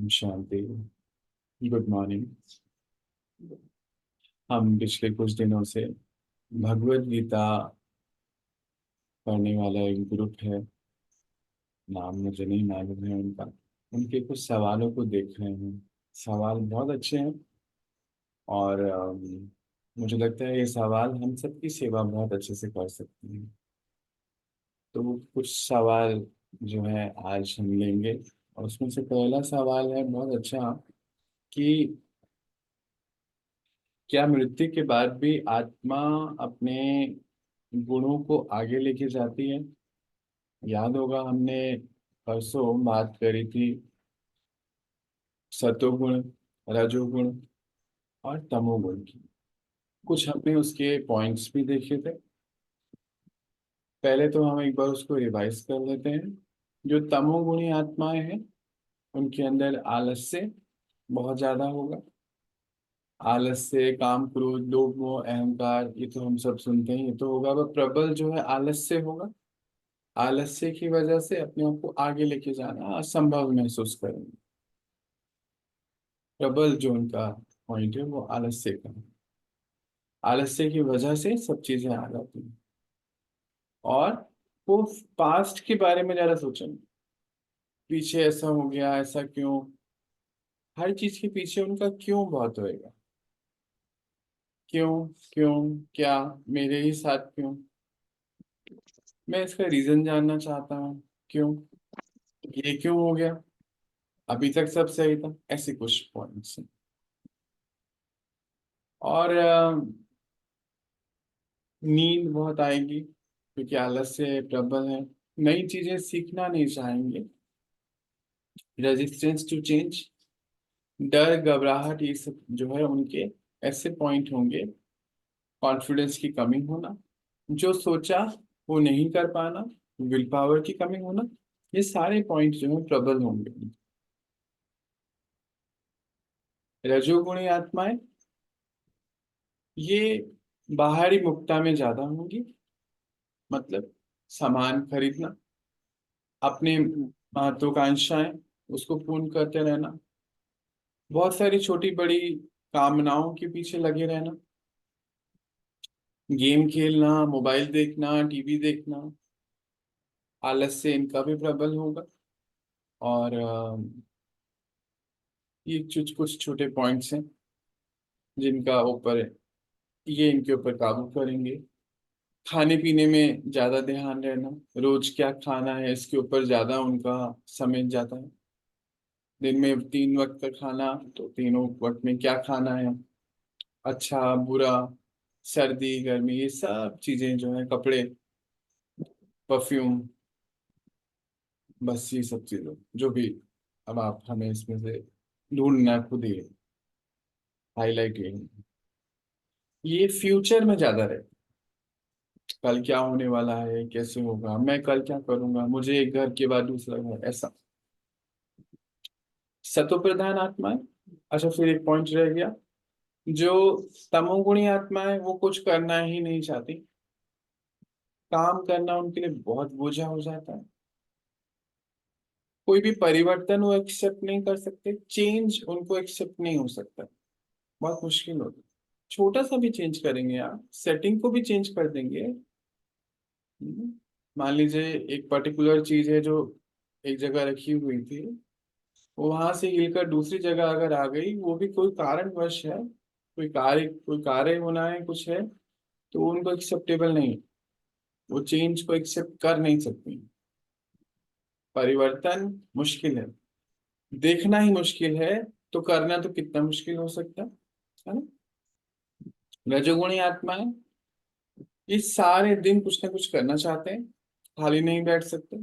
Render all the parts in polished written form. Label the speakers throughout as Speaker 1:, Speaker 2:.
Speaker 1: शांति। Good morning. हम पिछले कुछ दिनों से भगवत गीता पढ़ने वाला एक ग्रुप है। नाम मुझे नहीं मालूम है उनका। उनके कुछ सवालों को देख रहे हैं। सवाल बहुत अच्छे हैं। और मुझे लगता है ये सवाल हम सबकी सेवा बहुत अच्छे से कर सकते हैं। तो कुछ सवाल जो है आज हम लेंगे। और उसमें से पहला सवाल है बहुत अच्छा कि क्या मृत्यु के बाद भी आत्मा अपने गुणों को आगे लेके जाती है? याद होगा हमने परसों बात करी थी सतोगुण, रजोगुण और तमोगुण की। कुछ हमने उसके पॉइंट्स भी देखे थे। पहले तो हम एक बार उसको रिवाइज कर लेते हैं। जो तमोगुणी आत्माएं हैं उनके अंदर आलस्य बहुत ज्यादा होगा। आलस्य, काम, क्रोध, लोभ, मोह, अहंकार, ये तो हम सब सुनते हैं, ये तो होगा। वह प्रबल जो है आलस्य होगा। आलस्य की वजह से अपने आप को आगे लेके जाना असंभव महसूस करेंगे। प्रबल जो उनका पॉइंट है वो आलस्य का है। आलस्य की वजह से सब चीजें आ जाती हैं। और वो पास्ट के बारे में ज्यादा सोचेंगे। पीछे ऐसा हो गया, ऐसा क्यों। हर चीज के पीछे उनका क्यों बहुत होएगा। क्यों, क्यों, क्या, मेरे ही साथ क्यों। मैं इसका रीजन जानना चाहता हूँ। क्यों, ये क्यों हो गया, अभी तक सब सही था। ऐसे कुछ पॉइंट्स हैं। और नींद बहुत आएगी क्योंकि आलस्य प्रबल है। नई चीजें सीखना नहीं चाहेंगे। रेजिस्टेंस टू चेंज, डर, घबराहट, ये सब जो है उनके ऐसे पॉइंट होंगे। कॉन्फिडेंस की कमी होना, जो सोचा वो नहीं कर पाना, विल पावर की कमी होना, ये सारे पॉइंट जो है प्रबल होंगे। रजोगुणी आत्माएं ये बाहरी मुक्ता में ज्यादा होंगी। मतलब सामान खरीदना, अपने महत्वाकांक्षाएं उसको पूर्ण करते रहना, बहुत सारी छोटी बड़ी कामनाओं के पीछे लगे रहना, गेम खेलना, मोबाइल देखना, टीवी देखना, आलस्य इनका भी प्रबल होगा। और ये कुछ कुछ छोटे पॉइंट्स हैं जिनका ऊपर ये इनके ऊपर काबू करेंगे। खाने पीने में ज्यादा ध्यान रहना, रोज क्या खाना है इसके ऊपर ज्यादा उनका समय जाता है। दिन में 3 वक्त का खाना, तो तीनों वक्त में क्या खाना है, अच्छा बुरा, सर्दी गर्मी, ये सब चीजें जो है, कपड़े, परफ्यूम, बस ये सब चीजें जो भी। अब आप हमें इसमें से ढूंढना खुद ही, हाईलाइट ये फ्यूचर में ज्यादा रहे। कल क्या होने वाला है, कैसे होगा, मैं कल क्या करूंगा, मुझे एक घर के बाद दूसरा घर, ऐसा। सतो प्रधान आत्मा है। अच्छा, फिर एक पॉइंट रह गया। जो तमोगुणी आत्मा है वो कुछ करना ही नहीं चाहती। काम करना उनके लिए बहुत बोझा हो जाता है। कोई भी परिवर्तन वो एक्सेप्ट नहीं कर सकते। चेंज उनको एक्सेप्ट नहीं हो सकता। बहुत मुश्किल होता है। छोटा सा भी चेंज करेंगे आप, सेटिंग को भी चेंज कर देंगे। मान लीजिए एक पर्टिकुलर चीज है जो एक जगह रखी हुई थी, वो वहां से हिलकर दूसरी जगह अगर आ गई, वो भी कोई कारणवश है, कोई कार्य होना है, कुछ है, तो वो उनको एक्सेप्टेबल नहीं है। वो चेंज को एक्सेप्ट कर नहीं सकती। परिवर्तन मुश्किल है, देखना ही मुश्किल है, तो करना तो कितना मुश्किल हो सकता है ना। रजोगुणी आत्मा है, ये सारे दिन कुछ ना कुछ करना चाहते हैं, खाली नहीं बैठ सकते।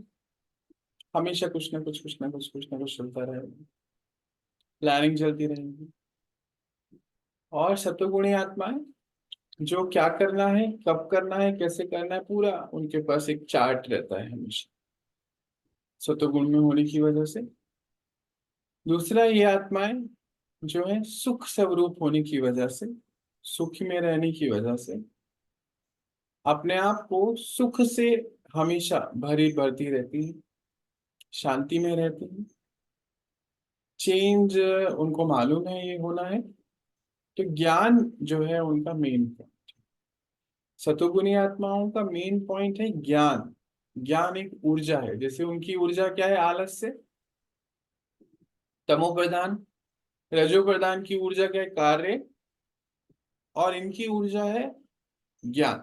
Speaker 1: हमेशा कुछ ना कुछ, कुछ ना कुछ, कुछ ना कुछ चलता रहेगा। प्लानिंग चलती रहेगी। और सत्वगुणी आत्मा है, जो क्या करना है, कब करना है, कैसे करना है, पूरा उनके पास एक चार्ट रहता है हमेशा, सत्वगुण में होने की वजह से। दूसरा, ये आत्माएं जो है सुख स्वरूप होने की वजह से, सुख में रहने की वजह से अपने आप को सुख से हमेशा भरी भरती रहती है, शांति में रहती है। चेंज उनको मालूम है ये होना है, तो ज्ञान जो है उनका मेन पॉइंट। सतोगुणी आत्माओं का मेन पॉइंट है ज्ञान। ज्ञान एक ऊर्जा है, जैसे उनकी ऊर्जा क्या है आलस से, तमो प्रधान। रजो प्रधान की ऊर्जा क्या है कार्य, और इनकी ऊर्जा है ज्ञान।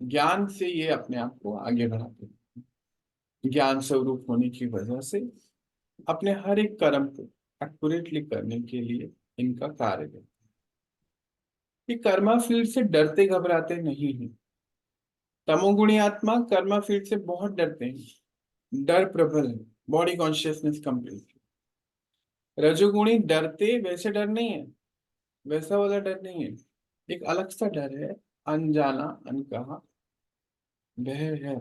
Speaker 1: ज्ञान से ये अपने आप को आगे बढ़ाते हैं। ज्ञान स्वरूप होने की वजह से अपने हर एक कर्म को एक्यूरेटली करने के लिए इनका कार्य है। ये कर्मा फील्ड से डरते घबराते नहीं है। तमोगुणी आत्मा कर्मा फील्ड से बहुत डरते हैं, डर प्रबल है, बॉडी कॉन्शियसनेस कंप्लीट। रजोगुणी डरते वैसे डर नहीं है, वैसा वाला डर नहीं है, एक अलग सा डर है, अनजाना अनकहा भय है।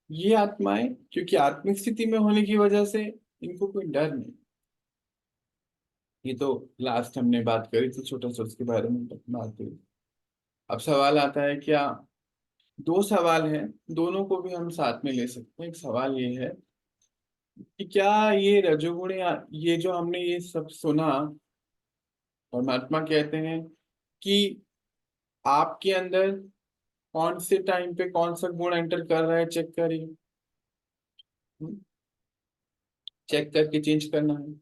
Speaker 1: ये आत्माएं क्योंकि आत्मिक स्थिति में होने की वजह से इनको कोई डर नहीं। ये तो लास्ट हमने बात करी थी छोटा सा उसके बारे में बात हुई। अब सवाल आता है क्या, दो सवाल हैं, दोनों को भी हम साथ में ले सकते हैं। एक सवाल ये है कि क्या ये रजोगुण या ये जो हमने ये सब सुना, परमात्मा कहते हैं कि आपके अंदर कौन से टाइम पे कौन सा गुण एंटर कर रहा है चेक करिए, चेक करके चेंज करना है।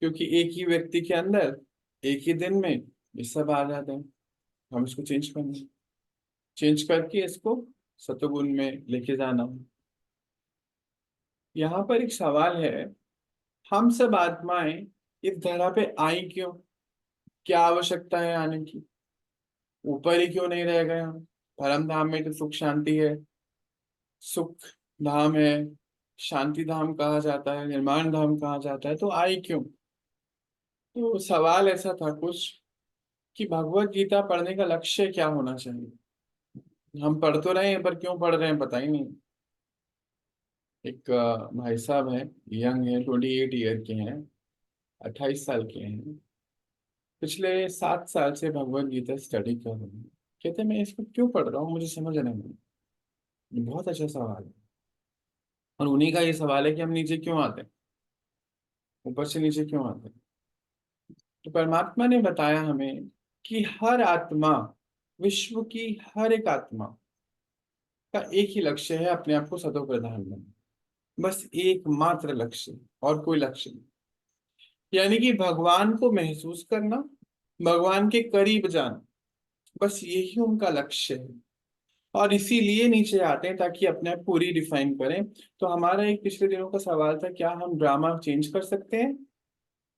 Speaker 1: क्योंकि एक ही व्यक्ति के अंदर एक ही दिन में ये सब आ जाते हैं, हम इसको चेंज करना है, चेंज करके इसको सतोगुण में लेके जाना है। यहाँ पर एक सवाल है, हम सब आत्माएं इस धरा पे आई क्यों, क्या आवश्यकता है आने की, ऊपर ही क्यों नहीं रह गए हम। परम धाम में तो सुख शांति है, सुख धाम है, शांति धाम कहा जाता है, निर्माण धाम कहा जाता है, तो आई क्यों। तो सवाल ऐसा था कुछ कि भगवत गीता पढ़ने का लक्ष्य क्या होना चाहिए। हम पढ़ तो रहे हैं पर क्यों पढ़ रहे हैं पता ही नहीं। एक भाई साहब हैं, यंग है, 28 ईयर के हैं, 28 साल के हैं, पिछले 7 साल से भगवत गीता स्टडी कर रहे हैं। कहते हैं, मैं इसको क्यों पढ़ रहा हूँ मुझे समझ नहीं आता। ये बहुत अच्छा सवाल है, और उन्हीं का ये सवाल है कि हम नीचे क्यों आते हैं, ऊपर से नीचे क्यों आते हैं। तो परमात्मा ने बताया हमें कि हर आत्मा, विश्व की हर एक आत्मा का एक ही लक्ष्य है, अपने आप को सतो प्रधान बनना। बस एकमात्र लक्ष्य, और कोई लक्ष्य नहीं। यानी कि भगवान को महसूस करना, भगवान के करीब जाना, बस यही उनका लक्ष्य है। और इसीलिए नीचे आते हैं ताकि अपने आप पूरी डिफाइन करें। तो हमारा एक पिछले दिनों का सवाल था, क्या हम ड्रामा चेंज कर सकते हैं।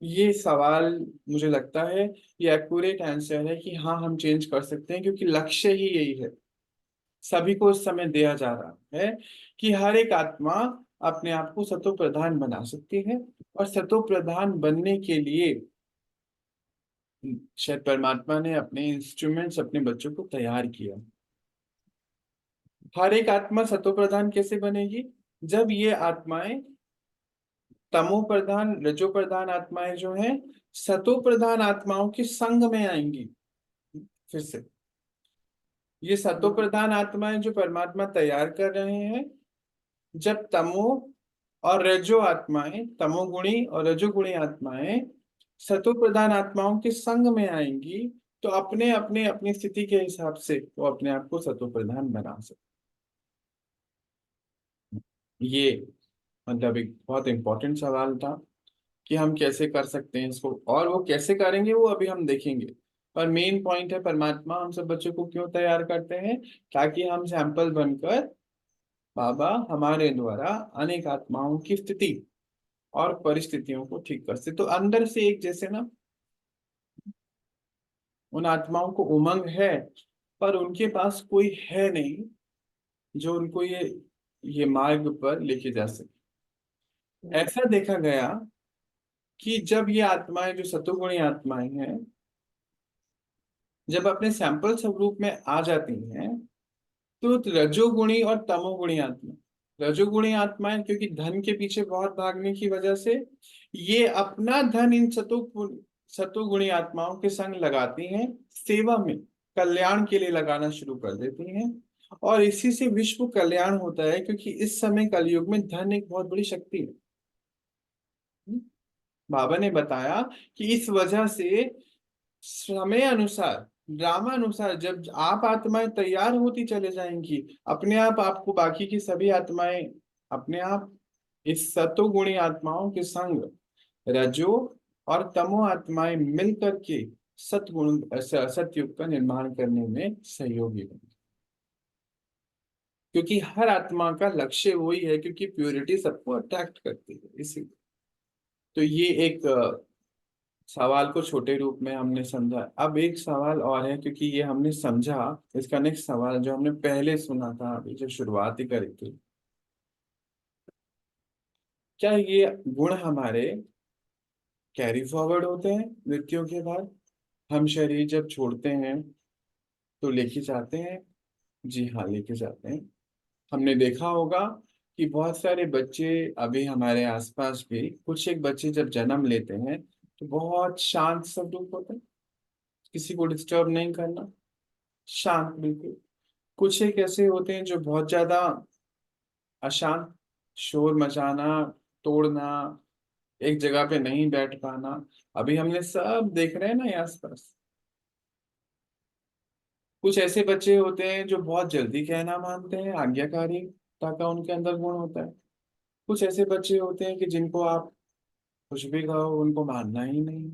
Speaker 1: ये सवाल मुझे लगता है ये एक्यूरेट आंसर है कि हाँ हम चेंज कर सकते हैं, क्योंकि लक्ष्य ही यही है, सभी को इस समय दिया जा रहा है कि हर एक आत्मा अपने आप को सतो प्रधान बना सकती है। और सतो प्रधान बनने के लिए शायद परमात्मा ने अपने इंस्ट्रूमेंट्स, अपने बच्चों को तैयार किया। हर एक आत्मा सतो प्रधान कैसे बनेगी, जब ये आत्माएं तमो प्रधान रजो प्रधान आत्माएं जो हैं सतो प्रधान आत्माओं के संग में आएंगी। फिर से ये सतो प्रधान आत्माएं जो परमात्मा तैयार कर रहे हैं, जब तमो और रजो आत्माएं, तमोगुणी और रजोगुणी आत्माएं सतो प्रधान आत्माओं के संग में आएंगी, तो अपने अपने अपनी स्थिति के हिसाब से वो अपने आप को सतो प्रधान बना सकते। ये मतलब एक बहुत इंपॉर्टेंट सवाल था कि हम कैसे कर सकते हैं इसको, और वो कैसे करेंगे वो अभी हम देखेंगे। पर मेन पॉइंट है, परमात्मा हम सब बच्चों को क्यों तैयार करते हैं, ताकि हम सैंपल बनकर बाबा हमारे द्वारा अनेक आत्माओं की स्थिति और परिस्थितियों को ठीक कर सके। तो अंदर से एक जैसे ना उन आत्माओं को उमंग है, पर उनके पास कोई है नहीं जो उनको ये मार्ग पर लेके जा सके। ऐसा देखा गया कि जब ये आत्माएं जो सतोगुणी आत्माएं हैं, जब अपने सैंपल स्वरूप में आ जाती हैं, तो रजोगुणी और तमोगुणी आत्मा, रजोगुणी आत्माएं क्योंकि धन के पीछे बहुत भागने की वजह से ये अपना धन इन सतोगुणी आत्माओं के संग लगाती हैं, सेवा में कल्याण के लिए लगाना शुरू कर देती हैं। और इसी से विश्व कल्याण होता है, क्योंकि इस समय कलयुग में धन एक बहुत बड़ी शक्ति है। बाबा ने बताया कि इस वजह से समय अनुसार, ड्रामा अनुसार, जब आप आत्माएं तैयार होती चले जाएंगी, अपने आप आपको बाकी की सभी आत्माएं अपने आप इस सतोगुणी आत्माओं के संग रजो और तमो आत्माएं मिल करके सतगुण सतयुग का निर्माण करने में सहयोगी बने। क्योंकि हर आत्मा का लक्ष्य वही है, क्योंकि प्योरिटी सबको अट्रैक्ट करती है इसी। तो ये एक सवाल को छोटे रूप में हमने समझा। अब एक सवाल और है, क्योंकि ये हमने समझा, इसका नेक्स्ट सवाल जो हमने पहले सुना था अभी जो शुरुआत ही करी थी, क्या ये गुण हमारे कैरी फॉरवर्ड होते हैं मृत्यु के बाद? हम शरीर जब छोड़ते हैं तो लेके जाते हैं? जी हाँ, लेके जाते हैं। हमने देखा होगा कि बहुत सारे बच्चे अभी हमारे आसपास भी, कुछ एक बच्चे जब जन्म लेते हैं तो बहुत शांत स्वरूप होते हैं, किसी को डिस्टर्ब नहीं करना, शांत बिल्कुल। कुछ एक ऐसे होते हैं जो बहुत ज्यादा अशांत, शोर मचाना, तोड़ना, एक जगह पे नहीं बैठ पाना, अभी हमने सब देख रहे हैं ना ये आसपास। कुछ ऐसे बच्चे होते हैं जो बहुत जल्दी कहना मानते हैं, आज्ञाकारिता का उनके अंदर गुण होता है। कुछ ऐसे बच्चे होते हैं कि जिनको आप कुछ भी कहो उनको मानना ही नहीं,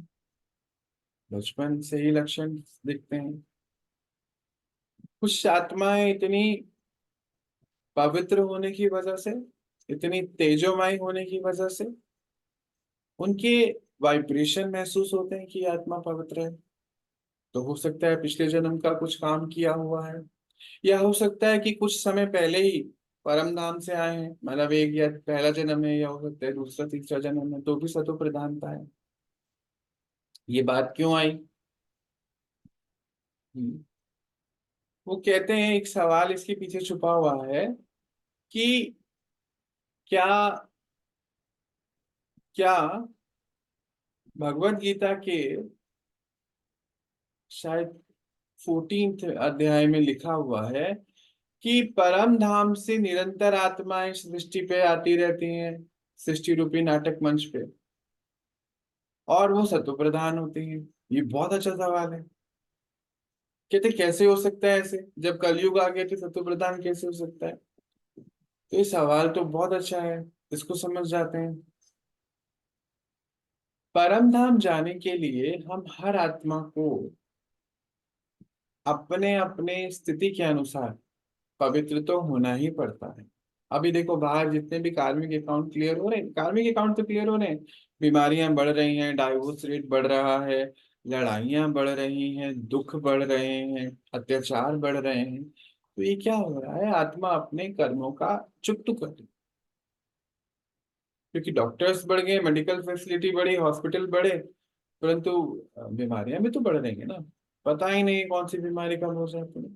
Speaker 1: बचपन से ही लक्षण दिखते हैं। कुछ आत्माएं इतनी पवित्र होने की वजह से, इतनी तेजोमय होने की वजह से उनके वाइब्रेशन महसूस होते हैं कि ये आत्मा पवित्र है। तो हो सकता है पिछले जन्म का कुछ काम किया हुआ है, या हो सकता है कि कुछ समय पहले ही परम धाम से आए हैं, मतलब एक या पहला जन्म है, या हो सकता है दूसरा तीसरा जन्म है, तो भी सतो प्रधानता है। ये बात क्यों आई? हम्म, वो कहते हैं एक सवाल इसके पीछे छुपा हुआ है कि क्या क्या भगवत गीता के शायद 14th अध्याय में लिखा हुआ है कि परम धाम से निरंतर आत्माएं सृष्टि पे आती रहती हैं, सृष्टि रूपी नाटक मंच पे, और वो सतो प्रधान होती हैं। ये बहुत अच्छा सवाल है। कहते कैसे हो सकता है ऐसे, जब कलयुग आ गया तो सतो प्रधान कैसे हो सकता है? तो ये सवाल तो बहुत अच्छा है, इसको समझ जाते हैं। परम धाम जाने के लिए हम हर आत्मा को अपने अपने स्थिति के अनुसार पवित्र तो होना ही पड़ता है। अभी देखो बाहर जितने भी कार्मिक अकाउंट क्लियर हो रहे हैं, कार्मिक अकाउंट तो क्लियर हो रहे हैं, बीमारियां बढ़ रही हैं, डाइवोर्स रेट बढ़ रहा है, लड़ाइयां बढ़ रही हैं, दुख बढ़ रहे हैं, अत्याचार बढ़ रहे हैं, तो ये क्या हो रहा है? आत्मा अपने कर्मों का चुकतू कर रही है। क्योंकि डॉक्टर्स बढ़ गए, मेडिकल फैसिलिटी बढ़ी, हॉस्पिटल बढ़े, परंतु बीमारियां भी तो बढ़ रही है ना। पता ही नहीं कौन सी बीमारी कब हो जाती है,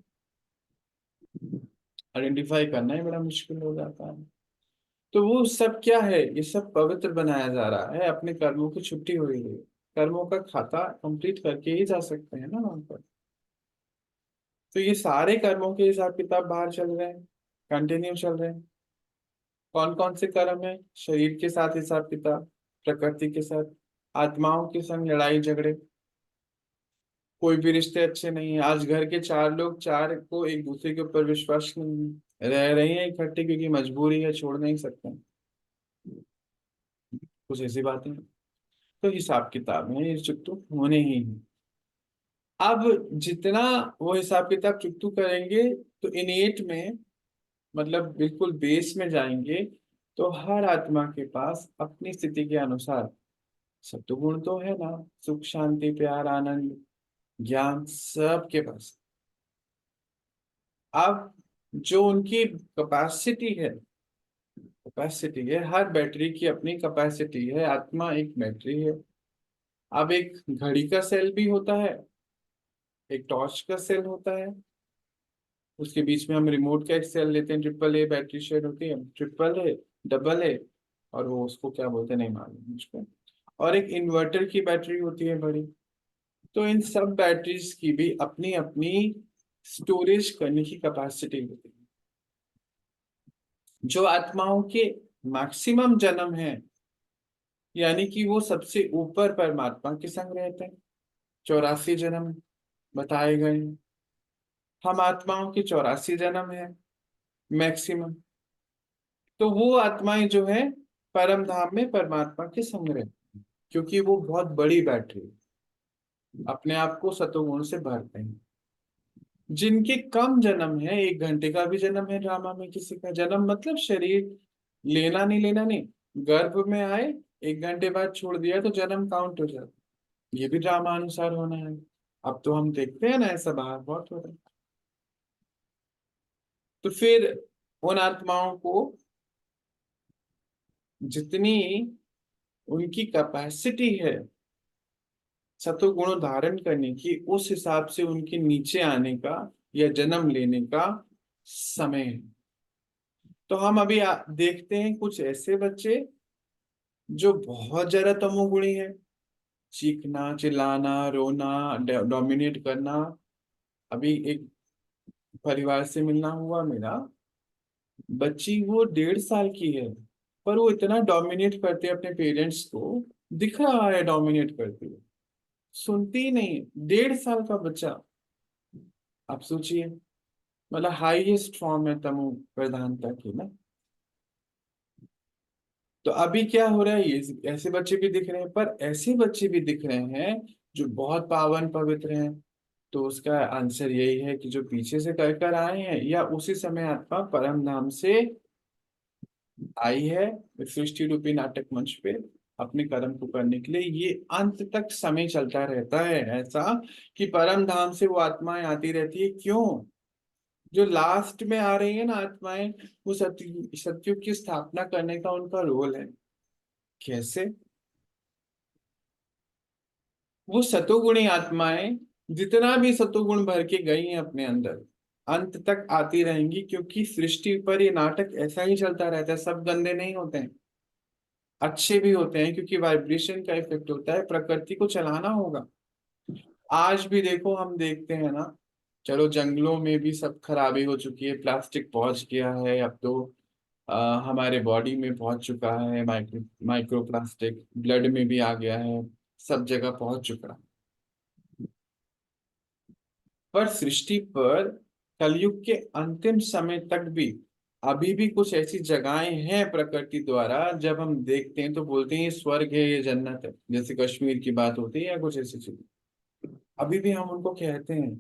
Speaker 1: आइडेंटिफाई करना ही बड़ा मुश्किल हो जाता है। तो वो सब क्या है? ये सब पवित्र बनाया जा रहा है, अपने कर्मों की छुट्टी हुई है, कर्मों का खाता कंप्लीट करके ही जा सकते हैं ना वहां पर। तो ये सारे कर्मों के हिसाब किताब बाहर चल रहे हैं, कंटिन्यू चल रहे हैं। कौन कौन से कर्म है? शरीर के साथ हिसाब किताब, प्रकृति के साथ, आत्माओं के संग लड़ाई झगड़े, कोई भी रिश्ते अच्छे नहीं है। आज घर के चार लोग, चार को एक दूसरे के ऊपर विश्वास नहीं है, रह रहे हैं इकट्ठे क्योंकि मजबूरी है, छोड़ नहीं सकते हैं। कुछ ऐसी बातें हैं। तो हिसाब किताब में ये चुकतू होने ही है। अब जितना वो हिसाब किताब चुकतू करेंगे तो इनेट में, मतलब बिल्कुल बेस में जाएंगे, तो हर आत्मा के पास अपनी स्थिति के अनुसार सत्वगुण तो है ना, सुख शांति प्यार आनंद ज्ञान सबके पास। अब जो उनकी कैपेसिटी है, कैपेसिटी है, हर बैटरी की अपनी कैपेसिटी है, आत्मा एक बैटरी है। अब एक घड़ी का सेल भी होता है, एक टॉर्च का सेल होता है, उसके बीच में हम रिमोट का एक सेल लेते हैं, ट्रिपल ए बैटरी शेड होती है, ट्रिपल ए, डबल ए, और वो उसको क्या बोलते हैं नहीं मालूम मुझको। और एक इन्वर्टर की बैटरी होती है बड़ी। तो इन सब बैटरीज की भी अपनी अपनी स्टोरेज करने की कैपेसिटी होती है। जो आत्माओं के मैक्सिमम जन्म है, यानी कि वो सबसे ऊपर परमात्मा के संग रहते हैं। 84 जन्म बताए गए हैं। हम आत्माओं के 84 जन्म है मैक्सिमम। तो वो आत्माएं जो है परम धाम में परमात्मा के संग रहती हैं, क्योंकि वो बहुत बड़ी बैटरी अपने आप को सतोगुण से भरते हैं। जिनके कम जन्म है, 1 घंटे का भी जन्म है ड्रामा में, किसी का जन्म मतलब शरीर लेना नहीं लेना नहीं, गर्भ में आए 1 घंटे बाद छोड़ दिया तो जन्म काउंट हो जाता। ये भी ड्रामा अनुसार होना है। अब तो हम देखते हैं ना, ऐसा बाहर बहुत हो रहा है। तो फिर उन आत्माओं को जितनी उनकी कैपेसिटी है सतोगुण धारण करने की, उस हिसाब से उनके नीचे आने का या जन्म लेने का समय है। तो हम अभी देखते हैं कुछ ऐसे बच्चे जो बहुत ज्यादा तमोगुणी है। चीखना, चिल्लाना, रोना, डोमिनेट करना। अभी एक परिवार से मिलना हुआ मेरा, बच्ची वो 1.5 साल की है, पर वो इतना डोमिनेट करते अपने पेरेंट्स को, दिख रहा है डोमिनेट करती है, सुनती ही नहीं। 1.5 साल का बच्चा, आप सोचिए। मतलब हाईएस्ट फॉर्म है तमो प्रधानता की ना। तो अभी क्या हो रहा है, ये ऐसे बच्चे भी दिख रहे हैं, पर ऐसे बच्चे भी दिख रहे हैं जो बहुत पावन पवित्र हैं। तो उसका आंसर यही है कि जो पीछे से कर कर आए हैं या उसी समय आत्मा परम धाम से आई है सृष्टि रूपी नाटक मंच पे अपने कर्म को करने के लिए। ये अंत तक समय चलता रहता है ऐसा कि परम धाम से वो आत्माएं आती रहती है। क्यों? जो लास्ट में आ रही है ना आत्माएं, वो सतयुग की स्थापना करने का उनका रोल है। कैसे? वो सतोगुणी आत्माएं जितना भी सतोगुण भर के गई हैं अपने अंदर, अंत तक आती रहेंगी, क्योंकि सृष्टि पर ये नाटक ऐसा ही चलता रहता है। सब गंदे नहीं होते हैं, अच्छे भी होते हैं, क्योंकि वाइब्रेशन का इफेक्ट होता है। प्रकृति को चलाना होगा। आज भी देखो, हम देखते हैं ना, चलो जंगलों में भी सब खराबी हो चुकी है, प्लास्टिक पहुंच गया है अब तो, हमारे बॉडी में पहुंच चुका है माइक्रो प्लास्टिक, ब्लड में भी आ गया है, सब जगह पहुंच चुका है। पर सृष्टि पर कलयुग के अंतिम समय तक भी अभी भी कुछ ऐसी जगहें हैं प्रकृति द्वारा, जब हम देखते हैं तो बोलते हैं ये स्वर्ग है, ये जन्नत है। जैसे कश्मीर की बात होती है या कुछ ऐसी चीज, अभी भी हम उनको कहते हैं।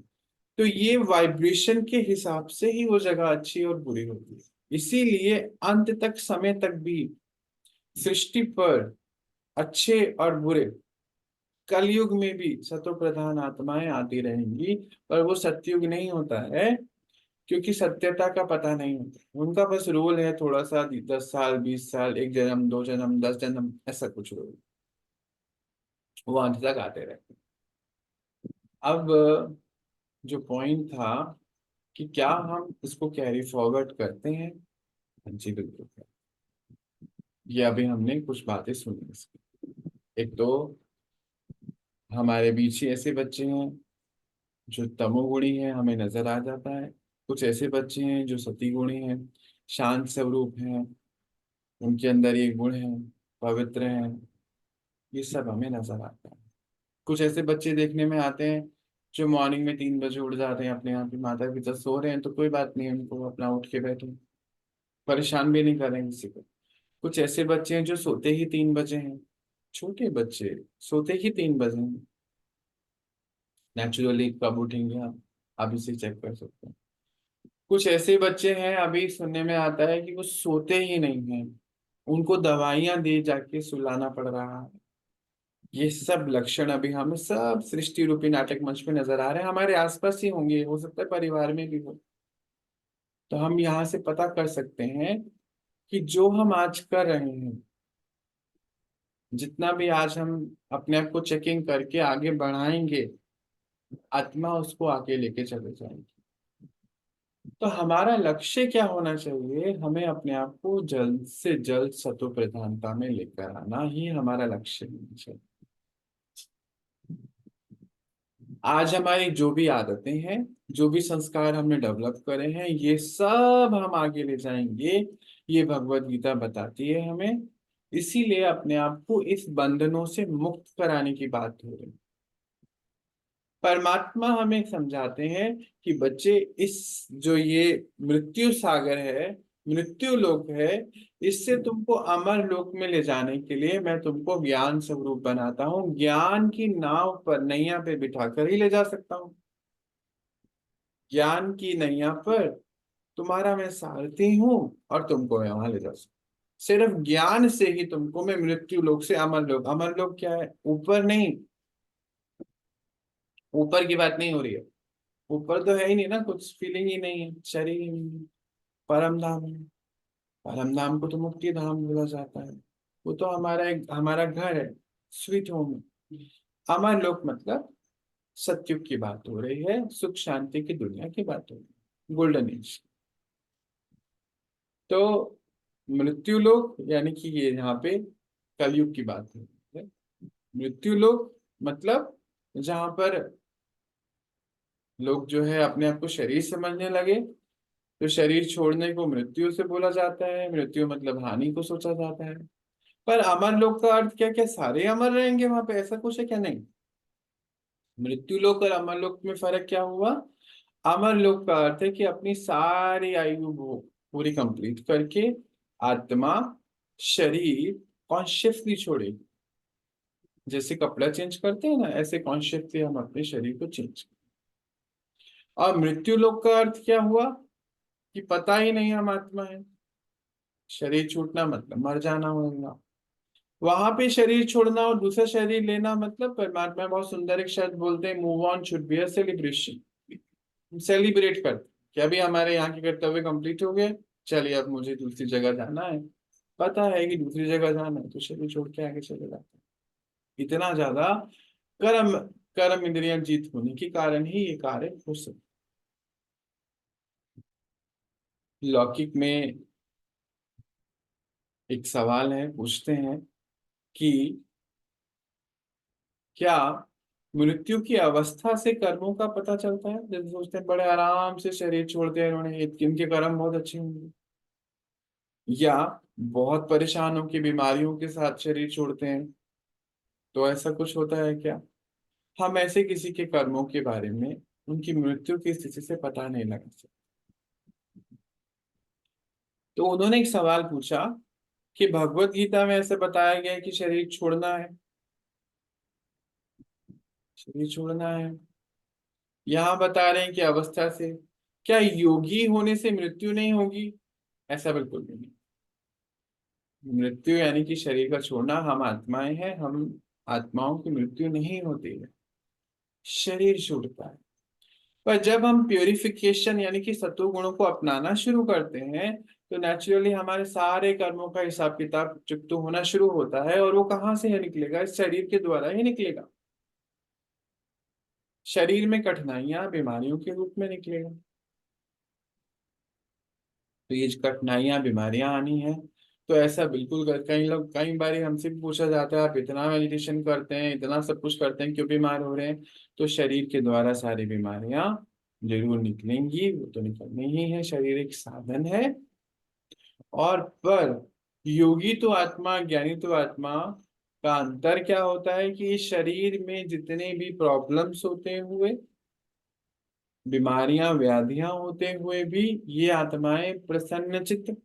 Speaker 1: तो ये वाइब्रेशन के हिसाब से ही वो जगह अच्छी और बुरी होती है। इसीलिए अंत तक समय तक भी सृष्टि पर अच्छे और बुरे, कलयुग में भी सतो प्रधान आत्माएं आती रहेंगी। पर वो सतयुग नहीं होता है, क्योंकि सत्यता का पता नहीं होता उनका। बस रोल है थोड़ा सा, 10 साल, 20 साल, 1 जन्म, 2 जन्म, 10 जन्म, ऐसा कुछ रोल। वो अंत तक आते रहते हैं। अब जो पॉइंट था कि क्या हम इसको कैरी फॉरवर्ड करते हैं? हाँ जी बिल्कुल। ये अभी हमने कुछ बातें सुनी इसकी। एक तो हमारे बीच ही ऐसे बच्चे हैं जो तमोगुणी हैं, हमें नजर आ जाता है। कुछ ऐसे बच्चे हैं जो सतीगुणी हैं, शांत स्वरूप हैं, उनके अंदर ये गुण है, पवित्र हैं। ये सब हमें नजर आता है। कुछ ऐसे बच्चे देखने में आते हैं जो मॉर्निंग में 3 बजे उठ जाते हैं अपने आप ही, माता पिता सो रहे हैं तो कोई बात नहीं, उनको अपना उठ के बैठे, परेशान भी नहीं करेंगे किसी को। कुछ ऐसे बच्चे हैं जो सोते ही 3 बजे हैं, छोटे बच्चे सोते ही 3 बजे हैं। नेचुरली कब उठेंगे आप इसे चेक कर सकते हैं। कुछ ऐसे बच्चे हैं, अभी सुनने में आता है कि वो सोते ही नहीं हैं, उनको दवाइयां दे जाके सुलाना पड़ रहा है। ये सब लक्षण अभी हमें सब सृष्टि रूपी नाटक मंच पे नजर आ रहे हैं। हमारे आसपास ही होंगे, हो सकता है परिवार में भी हो। तो हम यहाँ से पता कर सकते हैं कि जो हम आज कर रहे हैं, जितना भी आज हम अपने आप को चेकिंग करके आगे बढ़ाएंगे, आत्मा उसको आगे लेके चले जाएंगे। तो हमारा लक्ष्य क्या होना चाहिए? हमें अपने आप को जल्द से जल्द सतो प्रधानता में लेकर आना ही हमारा लक्ष्य होना चाहिए। आज हमारी जो भी आदतें हैं, जो भी संस्कार हमने डेवलप करे हैं, ये सब हम आगे ले जाएंगे। ये भगवत गीता बताती है हमें। इसीलिए अपने आप को इस बंधनों से मुक्त कराने की बात हो रही है। परमात्मा हमें समझाते हैं कि बच्चे, इस जो ये मृत्यु सागर है, मृत्यु लोक है, इससे तुमको अमर लोक में ले जाने के लिए मैं तुमको ज्ञान स्वरूप बनाता हूँ। ज्ञान की नाव पर, नैया पे बिठा कर ही ले जा सकता हूँ। ज्ञान की नैया पर तुम्हारा मैं सारथी हूँ और तुमको मैं वहां ले जा सकता हूँ। सिर्फ ज्ञान से ही तुमको मैं मृत्यु लोक से अमर लोक, अमर लोक क्या है? ऊपर नहीं, ऊपर की बात नहीं हो रही है। ऊपर तो है ही नहीं ना, कुछ फीलिंग ही नहीं है, शरीर ही नहीं है। परम धाम है। परम धाम को तो मुक्ति धाम बोला जाता है। वो तो हमारा एक, हमारा घर है, स्वीट होम है। अमर लोक मतलब सतयुग की बात हो रही है, सुख शांति की दुनिया की बात हो रही है, गोल्डन एज। तो मृत्यु लोक यानी कि ये यहाँ पे कलयुग की बात है। मृत्यु लोक मतलब जहां पर लोग जो है अपने आप को शरीर समझने लगे, तो शरीर छोड़ने को मृत्यु से बोला जाता है। मृत्यु मतलब हानि को सोचा जाता है। पर अमर लोक का अर्थ क्या? क्या सारे अमर रहेंगे वहां पे, ऐसा कुछ है क्या? नहीं। मृत्यु लोक और अमर लोक में फर्क क्या हुआ? अमर लोक का अर्थ है कि अपनी सारी आयु पूरी कंप्लीट करके आत्मा, शरीर कॉन्शियसली छोड़ेगी। जैसे कपड़ा चेंज करते हैं ना, ऐसे कॉन्शियसली हम अपने शरीर को चेंज। और मृत्यु लोक का अर्थ क्या हुआ? कि पता ही नहीं हम आत्मा है। शरीर छूटना मतलब मर जाना होगा। वहां पे शरीर छोड़ना और दूसरा शरीर लेना मतलब, परमात्मा बहुत सुंदर एक शब्द बोलते हैं, move on should be a celebration. Celebrate करते कि अभी हमारे यहाँ के कर्तव्य कंप्लीट हो गए, चलिए अब मुझे दूसरी जगह जाना है। पता है कि दूसरी जगह जाना है तो शरीर छोड़ के आगे चले जाते हैं। इतना ज्यादा कर्म, कर्म इंद्रियां जीत होने के कारण ही ये कार्य हो सकता। लौकिक में एक सवाल है, पूछते हैं कि क्या मृत्यु की अवस्था से कर्मों का पता चलता है? जब सोचते हैं बड़े आराम से शरीर छोड़ते हैं इन्होंने, इनके कर्म बहुत अच्छे होंगे। या बहुत परेशान होकर बीमारियों के साथ शरीर छोड़ते हैं, तो ऐसा कुछ होता है क्या? हम ऐसे किसी के कर्मों के बारे में उनकी मृत्यु की स्थिति से पता नहीं लगा सकते। तो उन्होंने एक सवाल पूछा कि भगवत गीता में ऐसे बताया गया है कि शरीर छोड़ना है, शरीर छोड़ना है। यहाँ बता रहे हैं कि अवस्था से, क्या योगी होने से मृत्यु नहीं होगी? ऐसा बिल्कुल भी नहीं। मृत्यु यानी कि शरीर का छोड़ना, हम आत्माएं हैं, हम आत्माओं की मृत्यु नहीं होती है, शरीर छूटता है। पर जब हम प्योरिफिकेशन यानी कि सत्व गुणों को अपनाना शुरू करते हैं, तो नेचुरली हमारे सारे कर्मों का हिसाब किताब चुकता होना शुरू होता है। और वो कहाँ से है निकलेगा? इस शरीर के द्वारा ही निकलेगा। शरीर में कठिनाइयां बीमारियों के रूप में निकलेगा। तो ये कठिनाइयां बीमारियां आनी है। तो ऐसा बिल्कुल कई लोग, कई बार हमसे भी पूछा जाता है, आप इतना मेडिटेशन करते हैं, इतना सब कुछ करते हैं, क्यों बीमार हो रहे हैं? तो शरीर के द्वारा सारी बीमारियां जरूर निकलेंगी, वो तो निकलनी ही है, शरीर एक साधन है। और पर योगी तो आत्मा, ज्ञानी तो आत्मा का अंतर क्या होता है कि इस शरीर में जितने भी प्रॉब्लम्स होते हुए, बीमारियां व्याधियां होते हुए भी, ये आत्माएं प्रसन्न चित्त,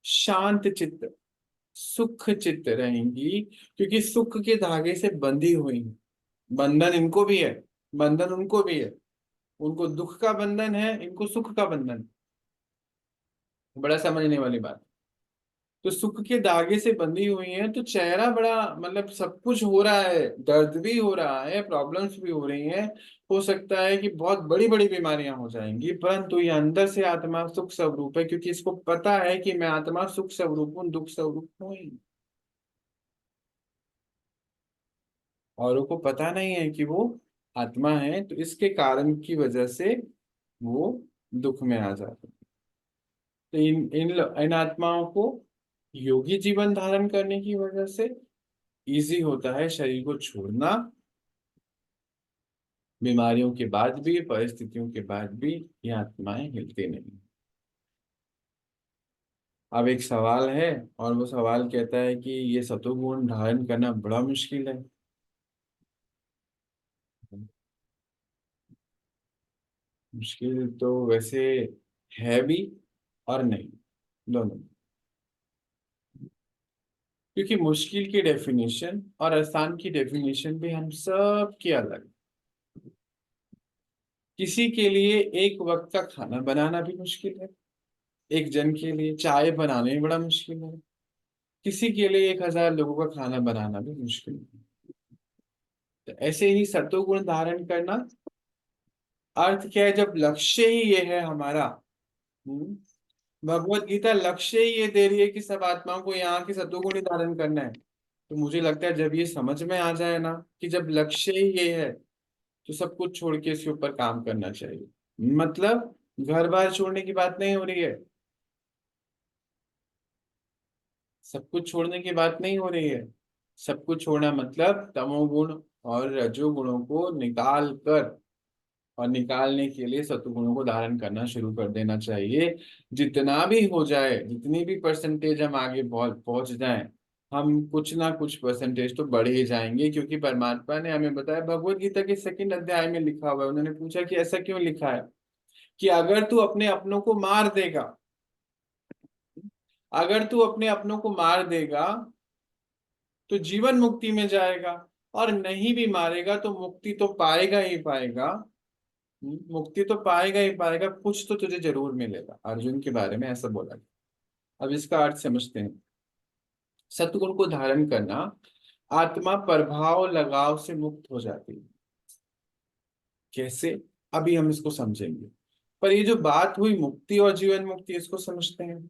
Speaker 1: शांत चित्त, सुख चित्त रहेंगी। क्योंकि सुख के धागे से बंधी हुई हैं। बंधन इनको भी है, बंधन उनको भी है। उनको दुख का बंधन है, इनको सुख का बंधन। बड़ा समझने वाली बात। तो सुख के धागे से बंधी हुई है, तो चेहरा बड़ा, मतलब सब कुछ हो रहा है, दर्द भी हो रहा है, प्रॉब्लम्स भी हो रही हैं। हो सकता है कि बहुत बड़ी बड़ी बीमारियां हो जाएंगी, परंतु ये अंदर से आत्मा सुख स्वरूप है, क्योंकि इसको पता है कि मैं आत्मा सुख स्वरूप हूँ, दुख स्वरूप हूँ ही। औरों को पता नहीं है कि वो आत्मा है, तो इसके कारण की वजह से वो दुख में आ जाते हैं। तो इन आत्माओं को योगी जीवन धारण करने की वजह से इजी होता है शरीर को छोड़ना। बीमारियों के बाद भी, परिस्थितियों के बाद भी ये आत्माएं हिलती नहीं। अब एक सवाल है, और वो सवाल कहता है कि ये सतुगुण धारण करना बड़ा मुश्किल है। मुश्किल तो वैसे है भी और नहीं, दोनों। क्योंकि मुश्किल की डेफिनेशन और आसान की डेफिनेशन भी हम सब की अलग। किसी के लिए एक वक्त का खाना बनाना भी मुश्किल है, एक जन के लिए चाय बनाना भी बड़ा मुश्किल है, किसी के लिए 1,000 लोगों का खाना बनाना भी मुश्किल है। तो ऐसे ही सत्वगुण धारण करना अर्थ क्या है, जब लक्ष्य ही ये है हमारा। हम्म, भगवत गीता लक्ष्य ही ये दे रही है कि सब आत्माओं को यहाँ की सत्वगुण ही धारण करना है। तो मुझे लगता है जब ये समझ में आ जाए ना कि जब लक्ष्य ही ये है, तो सब कुछ छोड़ के इसके ऊपर काम करना चाहिए। मतलब घर बार छोड़ने की बात नहीं हो रही है, सब कुछ छोड़ने की बात नहीं हो रही है। सब कुछ छोड़ना मतलब तमोगुण और रजोगुणों को निकाल कर, और निकालने के लिए सत्वगुणों को धारण करना शुरू कर देना चाहिए। जितना भी हो जाए, जितनी भी परसेंटेज हम आगे पहुंच जाएं, हम कुछ ना कुछ परसेंटेज तो बढ़ ही जाएंगे, क्योंकि परमात्मा ने हमें बताया, भगवत गीता के 2nd अध्याय में लिखा हुआ है। उन्होंने पूछा कि ऐसा क्यों लिखा है, कि अगर तू अपने अपनों को मार देगा, अगर तू अपने अपनों को मार देगा तो जीवन मुक्ति में जाएगा, और नहीं भी मारेगा तो मुक्ति तो पाएगा ही पाएगा। मुक्ति तो पाएगा ही पाएगा, कुछ तो तुझे जरूर मिलेगा। अर्जुन के बारे में ऐसा बोला गया। अब इसका अर्थ समझते हैं। सत्गुण को धारण करना, आत्मा प्रभाव लगाव से मुक्त हो जाती है। कैसे, अभी हम इसको समझेंगे। पर ये जो बात हुई मुक्ति और जीवन मुक्ति, इसको समझते हैं।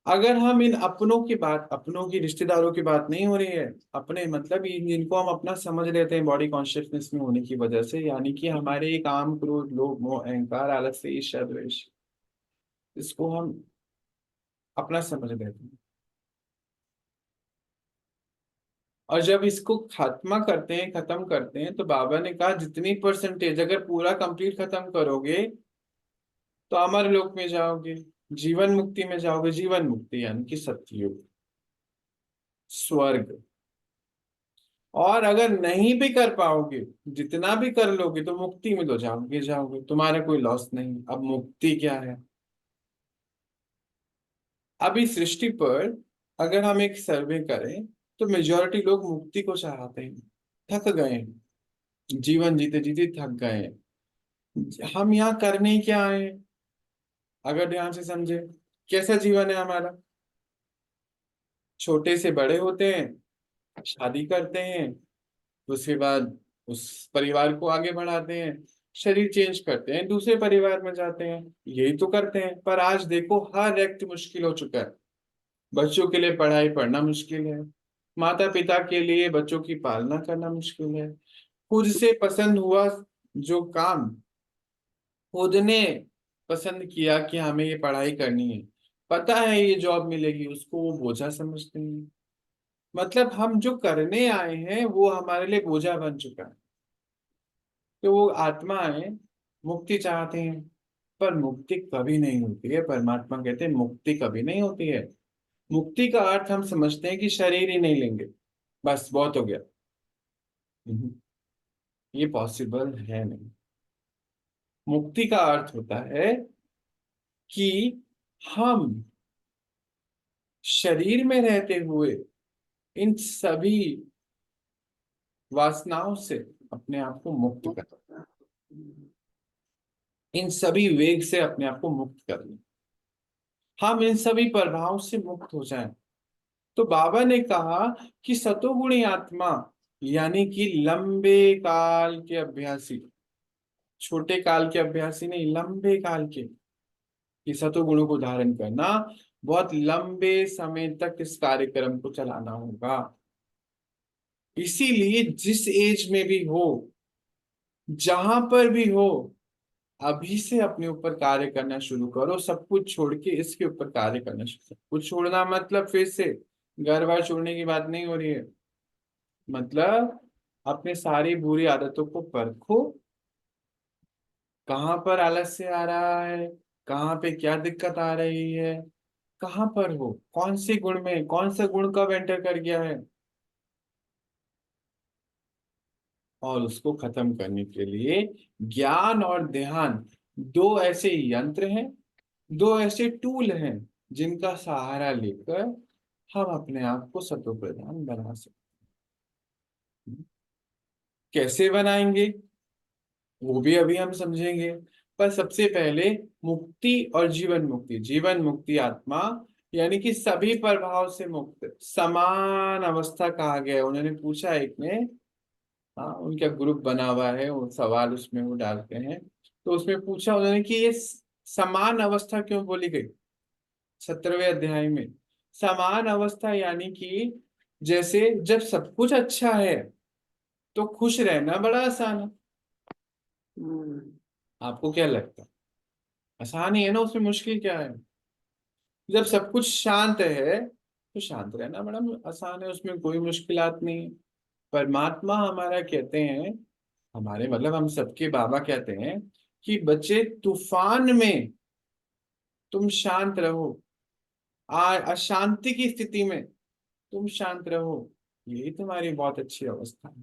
Speaker 1: अगर हम इन अपनों की बात, अपनों की रिश्तेदारों की बात नहीं हो रही है, अपने मतलब जिनको हम अपना समझ लेते हैं बॉडी कॉन्शियसनेस में होने की वजह से, यानी कि हमारे काम, क्रोध, लोभ, मोह, अहंकार, आलस्य, ईर्ष्या, द्वेष, इसको हम अपना समझ लेते हैं। और जब इसको खत्म करते हैं, खत्म करते हैं, तो बाबा ने कहा जितनी परसेंटेज अगर पूरा कंप्लीट खत्म करोगे तो अमर लोक में जाओगे, जीवन मुक्ति में जाओगे। जीवन मुक्ति यानी कि सतयुग, स्वर्ग। और अगर नहीं भी कर पाओगे, जितना भी कर लोगे, तो मुक्ति में तो जाओगे जाओगे, तुम्हारा कोई लॉस नहीं। अब मुक्ति क्या है? अभी सृष्टि पर अगर हम एक सर्वे करें, तो मेजोरिटी लोग मुक्ति को चाहते हैं। थक गए हैं, जीवन जीते जीते थक गए हैं। हम यहाँ करने क्या आए? अगर ध्यान से समझे, कैसा जीवन है हमारा? छोटे से बड़े होते हैं, शादी करते हैं, उसके बाद उस परिवार को आगे बढ़ाते हैं, शरीर चेंज करते हैं, दूसरे परिवार में जाते हैं, यही तो करते हैं। पर आज देखो, हर एक्ट मुश्किल हो चुका है। बच्चों के लिए पढ़ाई पढ़ना मुश्किल है, माता पिता के लिए बच्चों की पालना करना मुश्किल है, खुद से पसंद हुआ जो काम, खुद ने पसंद किया कि हमें ये पढ़ाई करनी है, पता है ये जॉब मिलेगी, उसको वो बोझा समझते हैं। मतलब हम जो करने आए हैं वो हमारे लिए बोझा बन चुका है। तो वो आत्माएं मुक्ति चाहते हैं, पर मुक्ति कभी नहीं होती है। परमात्मा कहते हैं मुक्ति कभी नहीं होती है। मुक्ति का अर्थ हम समझते हैं कि शरीर ही नहीं लेंगे, बस बहुत हो गया। हम्म, ये पॉसिबल है नहीं। मुक्ति का अर्थ होता है कि हम शरीर में रहते हुए इन सभी वासनाओं से अपने आप को मुक्त कर, इन सभी वेग से अपने आप को मुक्त कर लें, हम इन सभी प्रभावों से मुक्त हो जाएं। तो बाबा ने कहा कि सतोगुणी आत्मा यानी कि लंबे काल के अभ्यासी, छोटे काल के अभ्यासी नहीं, लंबे काल के, कि सतोगुणों को धारण करना, बहुत लंबे समय तक इस कार्यक्रम को चलाना होगा। इसीलिए जिस एज में भी हो, जहां पर भी हो, अभी से अपने ऊपर कार्य करना शुरू करो। सब कुछ छोड़ के इसके ऊपर कार्य करना शुरू करो। कुछ छोड़ना मतलब फिर से घर बार छोड़ने की बात नहीं हो रही है। मतलब अपने सारी बुरी आदतों को परखो, कहाँ पर आलस्य आ रहा है, कहाँ पे क्या दिक्कत आ रही है, कहाँ पर हो, कौन से गुण में, कौन सा गुण कब एंटर कर गया है, और उसको खत्म करने के लिए ज्ञान और ध्यान दो ऐसे यंत्र हैं, दो ऐसे टूल हैं जिनका सहारा लेकर हम अपने आप को सतो प्रधान बना सकते हैं। कैसे बनाएंगे वो भी अभी हम समझेंगे, पर सबसे पहले मुक्ति और जीवन मुक्ति, जीवन मुक्ति आत्मा यानी कि सभी प्रभाव से मुक्त समान अवस्था कहा गया है। उन्होंने पूछा एक ने, हाँ उनका ग्रुप बना हुआ है, वो सवाल उसमें वो डालते हैं, तो उसमें पूछा उन्होंने कि ये समान अवस्था क्यों बोली गई 17वें अध्याय में। समान अवस्था यानी कि जैसे जब सब कुछ अच्छा है तो खुश रहना बड़ा आसान है। आपको क्या लगता है, आसान ही है ना, उसमें मुश्किल क्या है। जब सब कुछ शांत है तो शांत रहना बड़ा आसान है, उसमें कोई मुश्किलात नहीं है। परमात्मा हमारा कहते हैं, हमारे मतलब हम सबके बाबा कहते हैं कि बच्चे तूफान में तुम शांत रहो, अशांति की स्थिति में तुम शांत रहो, यही तुम्हारी बहुत अच्छी अवस्था है।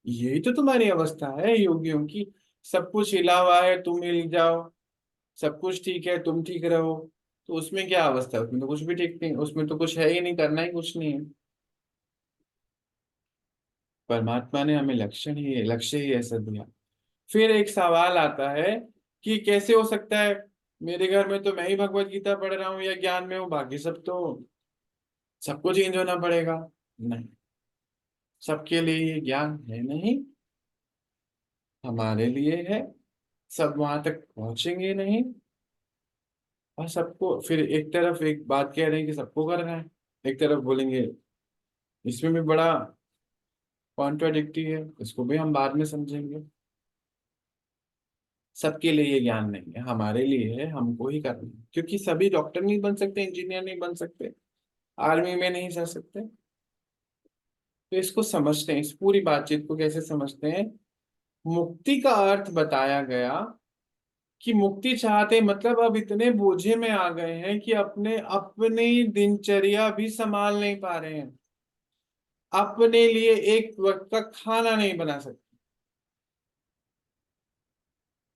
Speaker 1: यही तो तुम्हारी अवस्था है योगियों की। सब कुछ हिला हुआ है तुम हिल जाओ, सब कुछ ठीक है तुम ठीक रहो, तो उसमें क्या अवस्था है, उसमें तो कुछ भी ठीक नहीं, उसमें तो कुछ है ही नहीं, करना ही कुछ नहीं है। परमात्मा ने हमें लक्ष्य ही ऐसा दिया। फिर एक सवाल आता है कि कैसे हो सकता है, मेरे घर में तो मैं ही भगवत गीता पढ़ रहा हूँ या ज्ञान में हूँ, बाकी सब तो सबको चेंज होना पड़ेगा। नहीं, सबके लिए ये ज्ञान है नहीं, हमारे लिए है। सब वहां तक पहुंचेंगे नहीं, और सबको फिर एक तरफ एक बात कह रहे हैं कि सबको करना है, एक तरफ बोलेंगे, इसमें भी बड़ा कॉन्ट्राडिक्टी है, इसको भी हम बाद में समझेंगे। सबके लिए ये ज्ञान नहीं है, हमारे लिए है, हमको ही करना है, क्योंकि सभी डॉक्टर नहीं बन सकते, इंजीनियर नहीं बन सकते, आर्मी में नहीं जा सकते। तो इसको समझते हैं, इस पूरी बातचीत को कैसे समझते हैं। मुक्ति का अर्थ बताया गया कि मुक्ति चाहते मतलब अब इतने बोझे में आ गए हैं कि अपने अपनी दिनचर्या भी संभाल नहीं पा रहे हैं, अपने लिए एक वक्त का खाना नहीं बना सकते,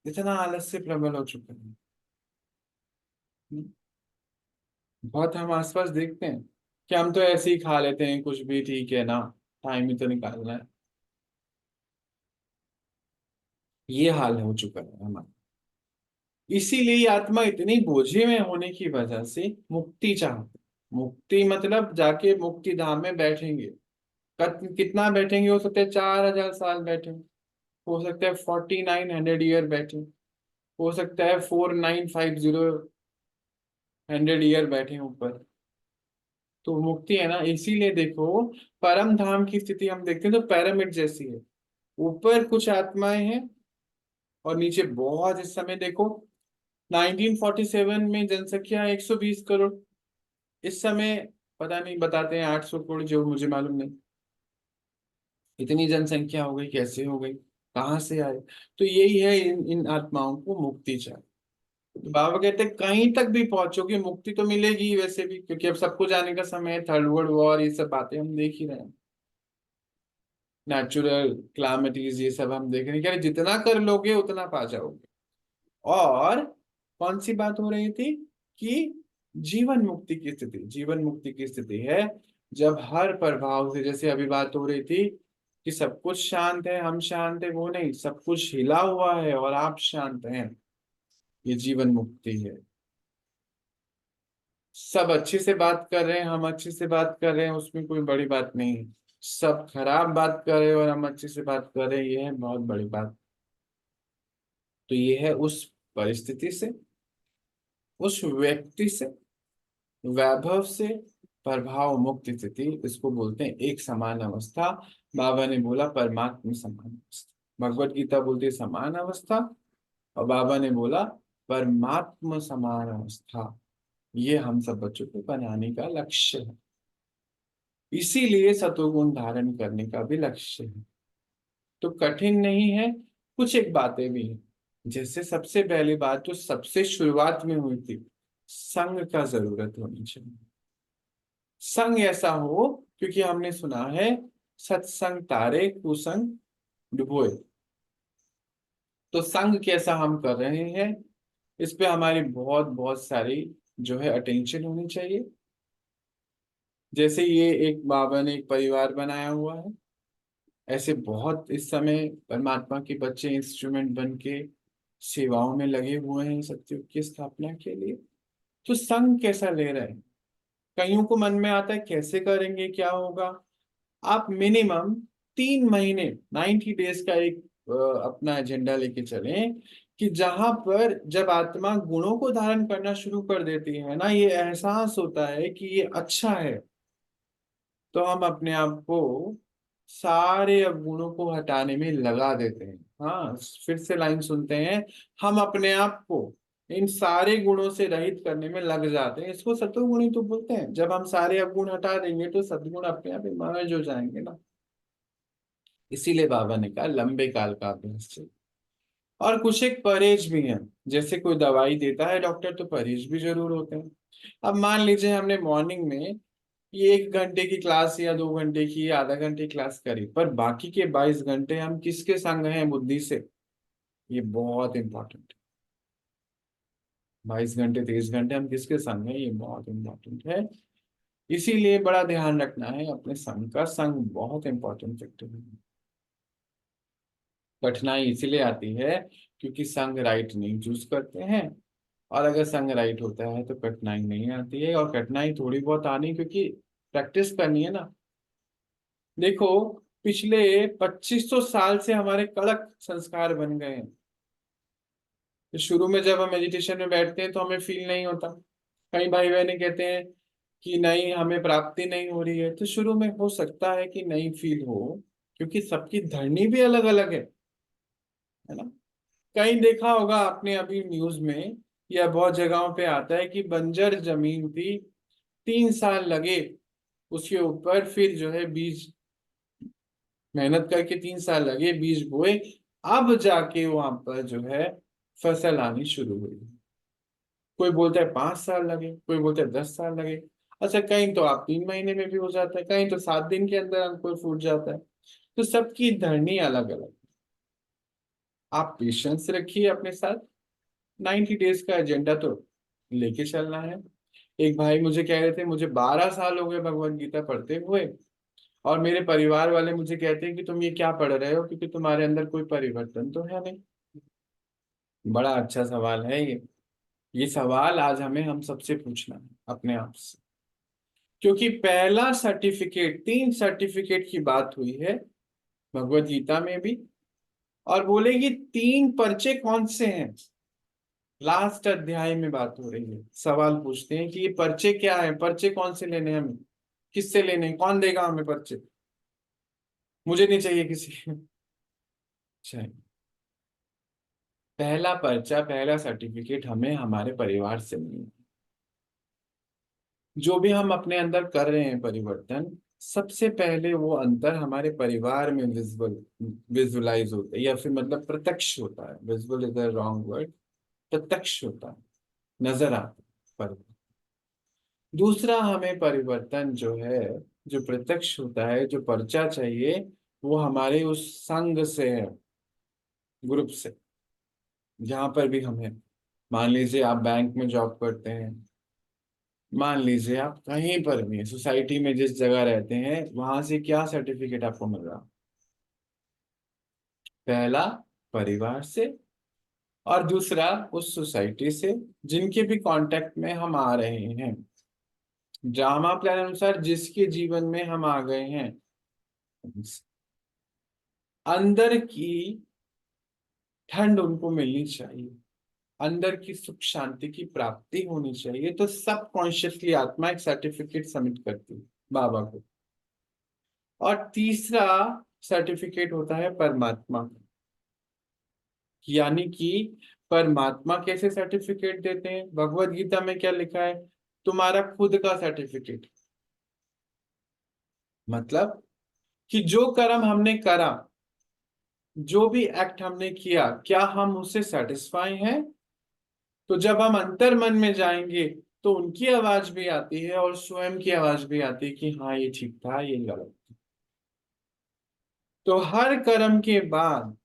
Speaker 1: इतना आलस्य प्रबल हो चुका है। बहुत हम आसपास देखते हैं कि हम तो ऐसे ही खा लेते हैं, कुछ भी ठीक है ना, टाइम ही तो निकालना है। ये हाल हो चुका है हमारा। इसीलिए आत्मा इतनी बोझे में होने की वजह से मुक्ति चाहते, मुक्ति मतलब जाके मुक्ति धाम में बैठेंगे। कितना बैठेंगे, हो सकता है 4000 साल बैठे, हो सकता है 4900 ईयर बैठे, हो सकता है 4950 100 ईयर बैठे ऊपर। तो मुक्ति है ना, इसीलिए देखो परम धाम की स्थिति हम देखते हैं तो पैरामिड जैसी है, ऊपर कुछ आत्माएं हैं और नीचे बहुत, इस समय देखो 1947 में जनसंख्या 120 करोड़, इस समय पता नहीं, बताते हैं 800 करोड़, जो मुझे मालूम नहीं। इतनी जनसंख्या हो गई, कैसे हो गई, कहाँ से आए। तो यही है, इन आत्माओं को मुक्ति चाहिए। तो बाबा कहते हैं कहीं तक भी पहुंचोगे मुक्ति तो मिलेगी ही वैसे भी, क्योंकि अब सबको जाने का समय है, थर्ड वर्ल्ड वॉर ये सब बातें हम देख ही रहे हैं, नेचुरल क्लामिटीज ये सब हम देख रहे हैं, क्या जितना कर लोगे उतना पा जाओगे। और कौन सी बात हो रही थी कि जीवन मुक्ति की स्थिति, जीवन मुक्ति की स्थिति है जब हर प्रभाव से, जैसे अभी बात हो रही थी कि सब कुछ शांत है, हम शांत है, वो नहीं, सब कुछ हिला हुआ है और आप शांत हैं, ये जीवन मुक्ति है। सब अच्छे से बात कर रहे हैं, हम अच्छे से बात कर रहे हैं, उसमें कोई बड़ी बात नहीं है। सब खराब बात कर रहे हैं और हम अच्छे से बात कर रहे हैं, ये है बहुत बड़ी बात। तो ये है उस परिस्थिति से, उस व्यक्ति से, वैभव से प्रभाव मुक्त स्थिति, इसको बोलते हैं एक समान अवस्था। बाबा ने बोला परमात्मा समान अवस्था, भगवत गीता बोलती है समान अवस्था, और बाबा ने बोला परमात्मा समान अवस्था। ये हम सब बच्चों को बनाने का लक्ष्य है, इसीलिए सतोगुण धारण करने का भी लक्ष्य है। तो कठिन नहीं है, कुछ एक बातें भी हैं। जैसे सबसे पहली बात तो सबसे शुरुआत में हुई थी, संग का जरूरत होनी चाहिए। संग ऐसा हो, क्योंकि हमने सुना है सत्संग तारे कुसंग डुबोए। तो संग कैसा हम कर रहे हैं, इस पे हमारी बहुत बहुत सारी जो है अटेंशन होनी चाहिए। जैसे ये एक बाबा ने एक परिवार बनाया हुआ है, ऐसे बहुत इस समय परमात्मा के बच्चे इंस्ट्रूमेंट बन के सेवाओं में लगे हुए हैं सत्युग की स्थापना के लिए। तो संग कैसा ले रहे हैं, कईयों को मन में आता है कैसे करेंगे क्या होगा। आप मिनिमम 3 महीने 90 डेज का एक अपना एजेंडा लेके चलें, कि जहां पर जब आत्मा गुणों को धारण करना शुरू कर देती है ना, ये एहसास होता है कि ये अच्छा है, तो हम अपने आप को सारे अवगुणों को हटाने में लगा देते हैं। हाँ, फिर से लाइन सुनते हैं, हम अपने आप को इन सारे गुणों से रहित करने में लग जाते हैं। इसको सत्वगुण ही तो बोलते हैं। जब हम सारे अवगुण हटा देंगे तो सद्गुण अपने आप इमर्ज हो जाएंगे ना। इसीलिए बाबा ने कहा लंबे काल का अभ्यास चाहिए। और कुछ एक परहेज भी है, जैसे कोई दवाई देता है डॉक्टर, तो परहेज भी जरूर होते हैं। अब मान लीजिए हमने मॉर्निंग में ये 1 घंटे की क्लास या 2 घंटे की या आधा घंटे की क्लास करी, पर बाकी के 22 घंटे हम किसके संग हैं बुद्धि से, ये बहुत इंपॉर्टेंट है। 22 घंटे 23 घंटे हम किसके संग हैं, ये बहुत इंपॉर्टेंट है। इसीलिए बड़ा ध्यान रखना है अपने संग का। संग बहुत इंपॉर्टेंट फैक्टर है। कठिनाई इसीलिए आती है क्योंकि संग राइट नहीं चूज करते हैं। और अगर संग राइट होता है तो कठिनाई नहीं आती है। और कठिनाई थोड़ी बहुत आनी क्योंकि प्रैक्टिस करनी है ना। देखो, पिछले 2500 साल से हमारे कड़क संस्कार बन गए हैं। तो शुरू में जब हम मेडिटेशन में बैठते हैं तो हमें फील नहीं होता। कई भाई बहने कहते हैं कि नहीं हमें प्राप्ति नहीं हो रही है, तो शुरू में हो सकता है कि नहीं फील हो, क्योंकि सबकी धरनी भी अलग अलग है ना। कहीं देखा होगा आपने अभी न्यूज में, या बहुत जगहों पे आता है कि बंजर जमीन थी, 3 साल लगे उसके ऊपर, फिर जो है बीज मेहनत करके 3 साल लगे, बीज बोए, अब जाके वहां पर जो है फसल आनी शुरू हुई। कोई बोलता है 5 साल लगे, कोई बोलता है 10 साल लगे। अच्छा, कहीं तो आप 3 महीने में भी हो जाता है, कहीं तो 7 दिन के अंदर अंकुर फूट जाता है। तो सबकी धरनी अलग अलग। आप पेशेंस रखिए अपने साथ। 90 डेज का एजेंडा तो लेके चलना है। एक भाई मुझे कह रहे थे मुझे 12 साल हो गए भगवत गीता पढ़ते हुए, और मेरे परिवार वाले मुझे कहते हैं कि तुम ये क्या पढ़ रहे हो, क्योंकि तुम्हारे अंदर कोई परिवर्तन तो है नहीं। बड़ा अच्छा सवाल है ये सवाल आज हमें हम सबसे पूछना है अपने आप से। क्योंकि पहला सर्टिफिकेट, 3 सर्टिफिकेट की बात हुई है भगवत गीता में भी। और बोलेगी 3 पर्चे कौन से हैं, लास्ट अध्याय में बात हो रही है। सवाल पूछते हैं कि ये पर्चे क्या है, पर्चे कौन से लेने हैं हमें, किससे लेने हैं, कौन देगा हमें पर्चे। मुझे नहीं चाहिए किसी चाहिए। पहला पर्चा, पहला सर्टिफिकेट हमें हमारे परिवार से मिला। जो भी हम अपने अंदर कर रहे हैं परिवर्तन, सबसे पहले वो अंतर हमारे परिवार में विजुलाइज होता है, या फिर मतलब प्रत्यक्ष होता है। Visual is the wrong word, प्रत्यक्ष होता है, नजर आता है परिवर्तन। दूसरा हमें परिवर्तन जो है, जो प्रत्यक्ष होता है, जो पर्चा चाहिए, वो हमारे उस संघ से है, ग्रुप से, जहां पर भी हम हैं। मान लीजिए आप बैंक में जॉब करते हैं, मान लीजिए आप कहीं पर भी सोसाइटी में जिस जगह रहते हैं, वहां से क्या सर्टिफिकेट आपको मिल रहा। पहला परिवार से, और दूसरा उस सोसाइटी से जिनके भी कांटेक्ट में हम आ रहे हैं, ड्रामा प्लान अनुसार जिसके जीवन में हम आ गए हैं। अंदर की ठंड उनको मिलनी चाहिए, अंदर की सुख शांति की प्राप्ति होनी चाहिए। तो सब कॉन्शियसली आत्मा एक सर्टिफिकेट सबमिट करती है बाबा को। और तीसरा सर्टिफिकेट होता है परमात्मा का। यानी कि परमात्मा कैसे सर्टिफिकेट देते हैं, भगवत गीता में क्या लिखा है, तुम्हारा खुद का सर्टिफिकेट। मतलब कि जो कर्म हमने करा, जो भी एक्ट हमने किया, क्या हम उससे सेटिस्फाई हैं, तो जब हम अंतर मन में जाएंगे तो उनकी आवाज भी आती है और स्वयं की आवाज भी आती है कि हाँ ये ठीक था, ये गलत। तो हर कर्म के बाद,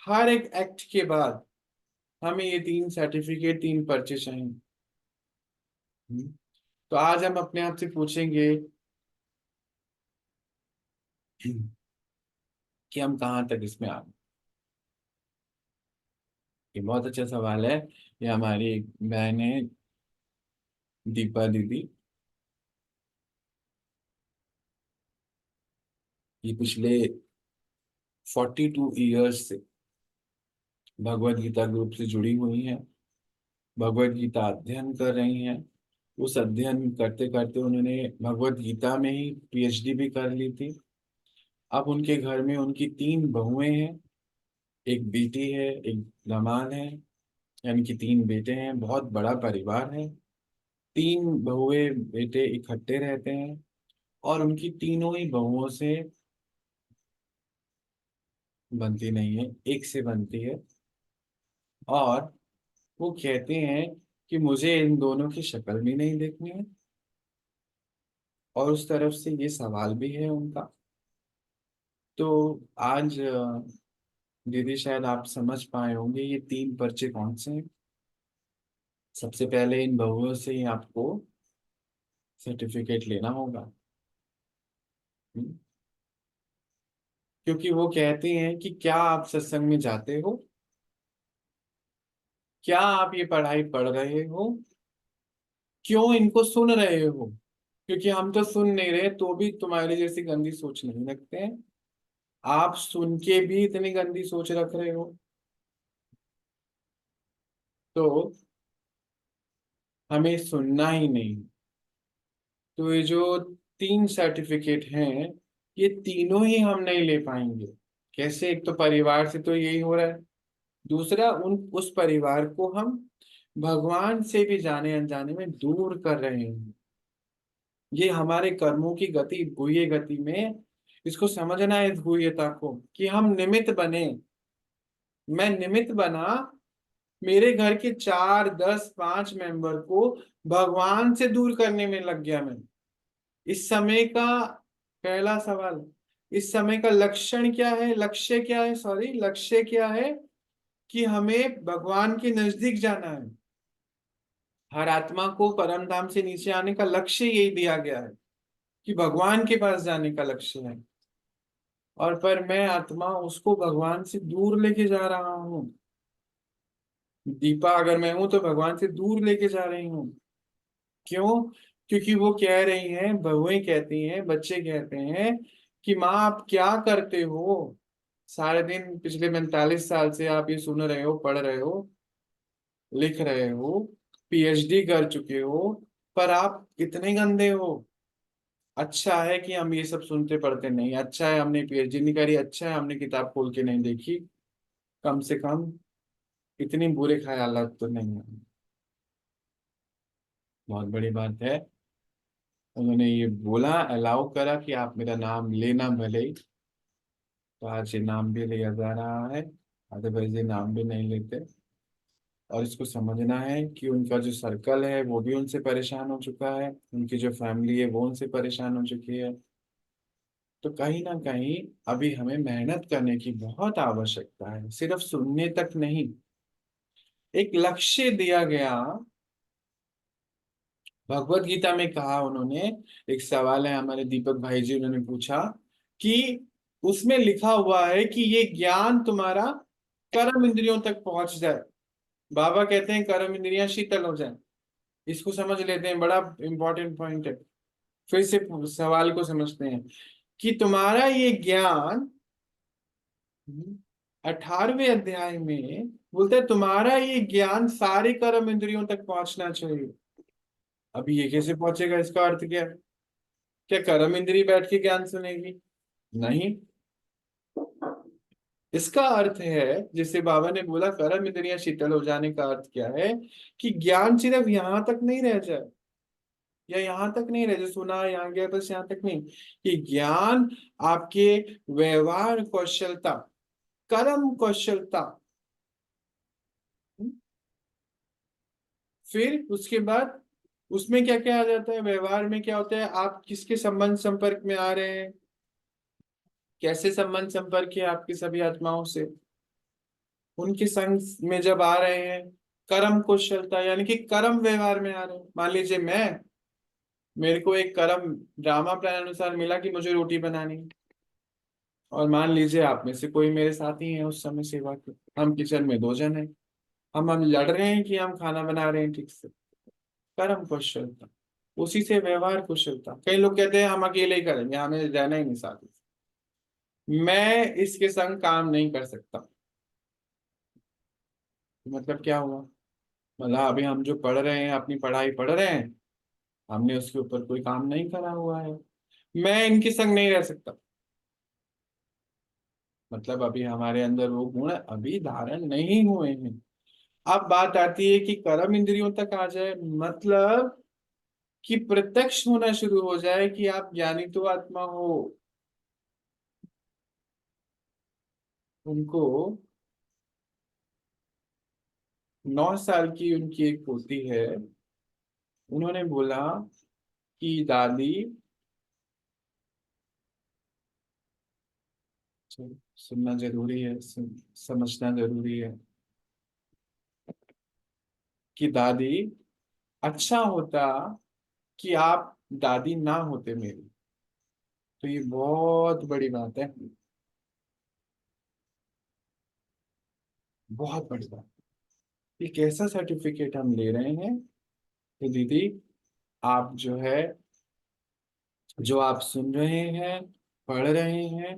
Speaker 1: हर एक एक्ट के बाद हमें ये तीन सर्टिफिकेट, तीन पर्चे चाहिए। हम्म। तो आज हम अपने आप से पूछेंगे कि हम कहाँ तक इसमें आ गए। ये बहुत अच्छा सवाल है। ये हमारी एक बहन है, दीपा दीदी। ये पिछले 42 ईयर्स से भगवत गीता ग्रुप से जुड़ी हुई हैं, भगवत गीता अध्ययन कर रही हैं। उस अध्ययन करते करते उन्होंने भगवत गीता में ही पीएचडी भी कर ली थी। अब उनके घर में उनकी तीन बहुएं हैं, एक बेटी है, एक दामाद है, यानी कि तीन बेटे हैं। बहुत बड़ा परिवार है। तीन बहुएं बेटे इकट्ठे रहते हैं और उनकी तीनों ही बहुओं से बनती नहीं है, एक से बनती है। और वो कहते हैं कि मुझे इन दोनों की शक्ल भी नहीं देखनी है। और उस तरफ से ये सवाल भी है उनका। तो आज दीदी शायद आप समझ पाए होंगे ये तीन पर्चे कौन से हैं। सबसे पहले इन बहुओं से ही आपको सर्टिफिकेट लेना होगा। हम्म। क्योंकि वो कहते हैं कि क्या आप सत्संग में जाते हो, क्या आप ये पढ़ाई पढ़ रहे हो, क्यों इनको सुन रहे हो। क्योंकि हम तो सुन नहीं रहे तो भी तुम्हारी जैसी गंदी सोच नहीं रखते हैं। आप सुन के भी इतनी गंदी सोच रख रहे हो। तो हमें सुनना ही नहीं। तो ये जो तीन सर्टिफिकेट हैं, ये तीनों ही हम नहीं ले पाएंगे। कैसे? एक तो परिवार से तो यही हो रहा है, दूसरा उस परिवार को हम भगवान से भी जाने अनजाने में दूर कर रहे हैं। ये हमारे कर्मों की गति, गुह्य गति में इसको समझना है, इस गुह्यता को, कि हम निमित्त बने। मैं निमित्त बना, मेरे घर के 4, 10, 5 मेंबर को भगवान से दूर करने में लग गया मैं। इस समय का पहला सवाल, इस समय का लक्षण क्या है, लक्ष्य क्या है, सॉरी, लक्ष्य क्या है? कि हमें भगवान के नजदीक जाना है। हर आत्मा को परम धाम से नीचे आने का लक्ष्य यही दिया गया है कि भगवान के पास जाने का लक्ष्य है। और पर मैं आत्मा उसको भगवान से दूर लेके जा रहा हूँ। दीपा अगर मैं हूं तो भगवान से दूर लेके जा रही हूँ। क्यों? क्योंकि वो कह रही हैं, बहुएं कहती हैं, बच्चे कहते हैं कि माँ आप क्या करते हो? सारे दिन पिछले 45 साल से आप ये सुन रहे हो, पढ़ रहे हो, लिख रहे हो, पीएचडी कर चुके हो, पर आप इतने गंदे हो। अच्छा है कि हम ये सब सुनते पढ़ते नहीं, अच्छा है हमने पीएचडी नहीं करी, अच्छा है हमने किताब खोल के नहीं देखी, कम से कम इतनी बुरे ख्यालात तो नहीं है। बहुत बड़ी बात है। उन्होंने ये बोला, अलाउ करा कि आप मेरा नाम लेना भले ही। तो आज ये नाम भी लिया जा रहा है, अदरवाइज ये नाम भी नहीं लेते। और इसको समझना है कि उनका जो सर्कल है वो भी उनसे परेशान हो चुका है, उनकी जो फैमिली है वो उनसे परेशान हो चुकी है। तो कहीं ना कहीं अभी हमें मेहनत करने की बहुत आवश्यकता है, सिर्फ सुनने तक नहीं। एक लक्ष्य दिया गया। भगवत गीता में कहा उन्होंने, एक सवाल है हमारे दीपक भाई जी, उन्होंने पूछा कि उसमें लिखा हुआ है कि ये ज्ञान तुम्हारा कर्म इंद्रियों तक पहुंच जाए। बाबा कहते हैं कर्म इंद्रियां शीतल हो जाए। इसको समझ लेते हैं, बड़ा इंपॉर्टेंट पॉइंट है। फिर से सवाल को समझते हैं कि तुम्हारा ये ज्ञान 18वें अध्याय में बोलते हैं तुम्हारा ये ज्ञान सारे कर्म इंद्रियों तक पहुंचना चाहिए। अभी ये कैसे पहुंचेगा? इसका अर्थ क्या है? क्या कर्म इंद्रिय बैठ के ज्ञान सुनेगी? नहीं। इसका अर्थ है, जैसे बाबा ने बोला कर्म इंद्रियां शीतल हो जाने का अर्थ क्या है, कि ज्ञान सिर्फ यहां तक नहीं रह जाए, या यहां तक नहीं रह जाए, सुना यहाँ गया बस यहां तक नहीं। कि ज्ञान आपके व्यवहार कौशलता, कर्म कौशलता, फिर उसके बाद उसमें क्या क्या आ जाता है, व्यवहार में क्या होता है, आप किसके संबंध संपर्क में आ रहे हैं, कैसे संबंध संपर्क है आपकी सभी आत्माओं से, उनके संग में जब आ रहे हैं, कर्म कुशलता यानी कि कर्म व्यवहार में आ रहे हैं। मान लीजिए मेरे को एक कर्म ड्रामा प्लान अनुसार मिला कि मुझे रोटी बनानी है, और मान लीजिए आप में से कोई मेरे साथी हैं उस समय सेवा के, हम किचन में 2 जन हैं, हम लड़ रहे हैं कि हम खाना बना रहे हैं ठीक से, कर्म कुशलता। उसी से व्यवहार कुशलता, कई लोग कहते हैं हम अकेले ही करेंगे, हमें रहना ही नहीं साथ में। मैं इसके संग काम नहीं कर सकता। मतलब क्या हुआ, मतलब अभी हम जो पढ़ रहे हैं, अपनी पढ़ाई पढ़ रहे हैं, हमने उसके ऊपर कोई काम नहीं करा हुआ है, मैं इनके संग नहीं रह सकता। मतलब अभी हमारे अंदर वो गुण अभी धारण नहीं हुए हैं। अब बात आती है कि कर्म इंद्रियों तक आ जाए, मतलब कि प्रत्यक्ष होना शुरू हो जाए कि आप ज्ञानी तो आत्मा हो। उनको 9 साल की उनकी एक पोती है, उन्होंने बोला कि दादी, सुनना जरूरी है, समझना जरूरी है, कि दादी अच्छा होता कि आप दादी ना होते मेरी। तो ये बहुत बड़ी बात है, बहुत बड़ी बात। एक ऐसा सर्टिफिकेट हम ले रहे हैं कि दीदी, आप जो है, जो आप सुन रहे हैं, पढ़ रहे हैं,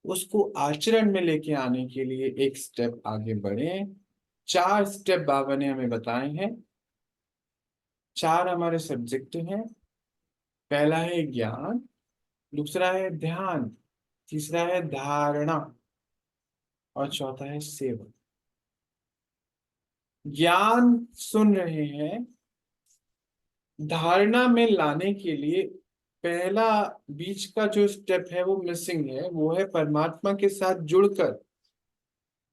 Speaker 1: उसको आचरण में लेके आने के लिए एक स्टेप आगे बढ़े। 4 स्टेप बाबा ने हमें बताए हैं। 4 हमारे सब्जेक्ट हैं। पहला है ज्ञान, दूसरा है ध्यान, तीसरा है धारणा, और चौथा है सेवन। ज्ञान सुन रहे हैं, धारणा में लाने के लिए पहला बीच का जो स्टेप है वो मिसिंग है, वो है परमात्मा के साथ जुड़कर,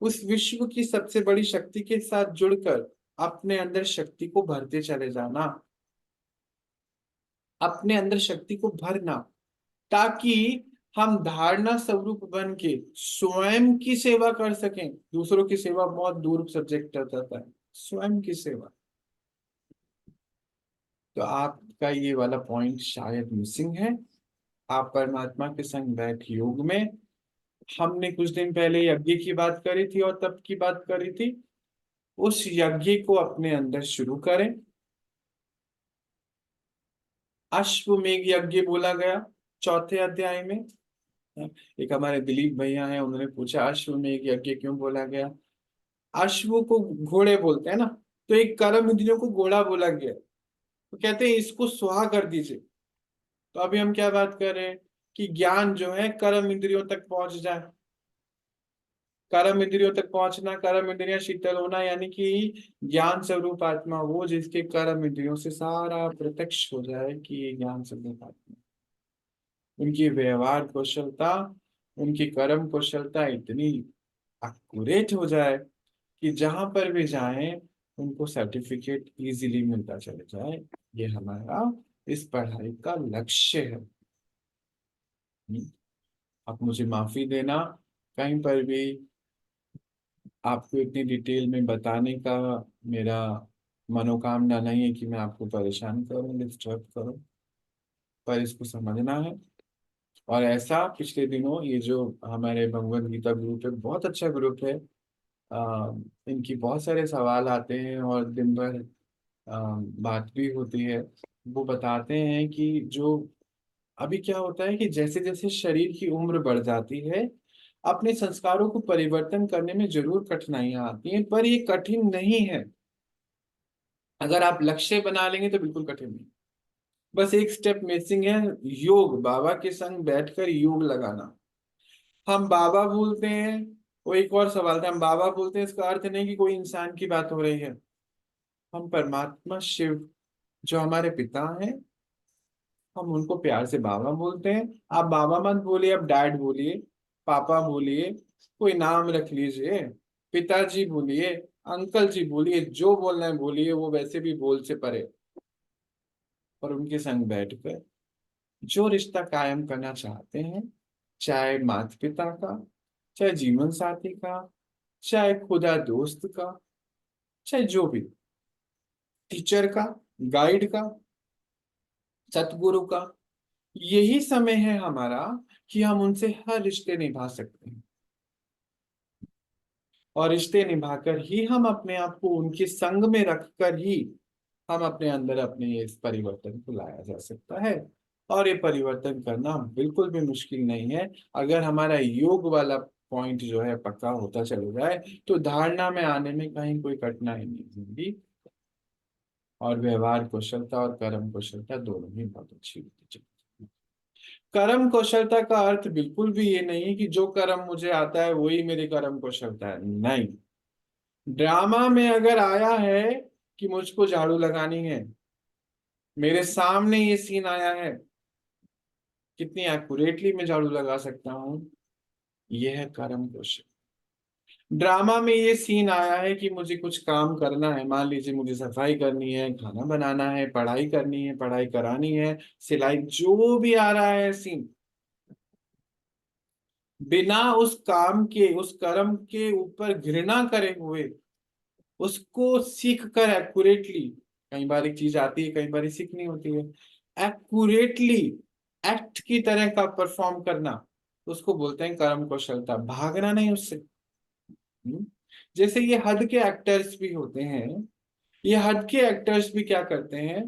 Speaker 1: उस विश्व की सबसे बड़ी शक्ति के साथ जुड़कर अपने अंदर शक्ति को भरते चले जाना, अपने अंदर शक्ति को भरना, ताकि हम धारणा स्वरूप बन के स्वयं की सेवा कर सकें। दूसरों की सेवा बहुत दूर सब्जेक्ट रहता है, स्वयं की सेवा। तो आपका ये वाला पॉइंट शायद मिसिंग है। आप परमात्मा के संग बैठ योग में, हमने कुछ दिन पहले यज्ञ की बात करी थी और तप की बात करी थी, उस यज्ञ को अपने अंदर शुरू करें। अश्वमेघ यज्ञ बोला गया 4थे अध्याय में। एक हमारे दिलीप भैया हैं, उन्होंने पूछा अश्वमेघ यज्ञ क्यों बोला गया। अश्व को घोड़े बोलते हैं ना, तो एक कर्म इंद्रियों को घोड़ा बोला गया, तो कहते हैं इसको सुहा कर दीजिए। तो अभी हम क्या बात कर रहे हैं कि ज्ञान जो है कर्म इंद्रियों तक पहुंच जाए। कर्म इंद्रियों तक पहुंचना, कर्म इंद्रियां शीतल होना, यानी कि ज्ञान स्वरूप आत्मा वो जिसके कर्म इंद्रियों से सारा प्रत्यक्ष हो जाए कि ये ज्ञान स्वरूप आत्मा। उनकी व्यवहार कुशलता, उनकी कर्म कुशलता इतनी एक्यूरेट हो जाए कि जहां पर भी जाएं उनको सर्टिफिकेट इजीली मिलता चले जाए। ये हमारा इस पढ़ाई का लक्ष्य है। आप मुझे माफी देना, कहीं पर भी आपको इतनी डिटेल में बताने का मेरा मनोकामना नहीं है कि मैं आपको परेशान करूं, डिस्टर्ब करूं, पर इसको समझना है। और ऐसा पिछले दिनों ये जो हमारे भगवत गीता ग्रुप है, बहुत अच्छा ग्रुप है। आ, इनकी बहुत सारे सवाल आते हैं और दिन भर बात भी होती है। वो बताते हैं कि जो अभी क्या होता है कि जैसे जैसे शरीर की उम्र बढ़ जाती है, अपने संस्कारों को परिवर्तन करने में जरूर कठिनाइयां आती हैं, पर ये कठिन नहीं है। अगर आप लक्ष्य बना लेंगे तो बिल्कुल कठिन नहीं। बस एक स्टेप मिसिंग है, योग, बाबा के संग बैठकर योग लगाना। हम बाबा बोलते हैं, वो एक और सवाल था, हम बाबा बोलते हैं इसका अर्थ नहीं कि कोई इंसान की बात हो रही है। हम परमात्मा शिव जो हमारे पिता हैं, हम उनको प्यार से बाबा बोलते हैं। आप बाबा मत बोलिए, आप डैड बोलिए, पापा बोलिए, कोई नाम रख लीजिए, पिताजी बोलिए, अंकल जी बोलिए, जो बोलना है बोलिए, वो वैसे भी बोल से परे। और उनके संग बैठकर जो रिश्ता कायम करना चाहते हैं, चाहे माता पिता का, चाहे जीवन साथी का, चाहे खुदा दोस्त का, चाहे जो भी, टीचर का, गाइड का, सतगुरु का, यही समय है हमारा कि हम उनसे हर रिश्ते निभा सकते हैं। और रिश्ते निभाकर ही हम अपने आप को उनके संग में रखकर ही हम अपने अंदर अपने इस परिवर्तन को लाया जा सकता है। और ये परिवर्तन करना बिल्कुल भी मुश्किल नहीं है। अगर हमारा योग वाला पॉइंट जो है पक्का होता चले जाए, तो धारणा में आने में कहीं कोई कठिनाई नहीं होगी। और व्यवहार कुशलता और कर्म कुशलता दोनों ही बहुत अच्छी होती चली। कर्म कौशलता का अर्थ बिल्कुल भी ये नहीं है कि जो कर्म मुझे आता है वही मेरी कर्म कौशलता है, नहीं। ड्रामा में अगर आया है कि मुझको झाड़ू लगानी है, मेरे सामने ये सीन आया है, कितनी एक्यूरेटली मैं झाड़ू लगा सकता हूँ, यह है कर्म कौशल। ड्रामा में ये सीन आया है कि मुझे कुछ काम करना है, मान लीजिए मुझे सफाई करनी है, खाना बनाना है, पढ़ाई करनी है, पढ़ाई करानी है, सिलाई, जो भी आ रहा है सीन, बिना उस काम के, उस कर्म के ऊपर घृणा करे हुए, उसको सीख कर एक्यूरेटली, कई बार एक चीज आती है, कई बार सीखनी होती है, एक्यूरेटली एक्ट की तरह का परफॉर्म करना, उसको बोलते हैं कर्म कौशलता। भागना नहीं उससे। हम्म? जैसे ये हद के एक्टर्स भी होते हैं, ये हद के एक्टर्स भी क्या करते हैं,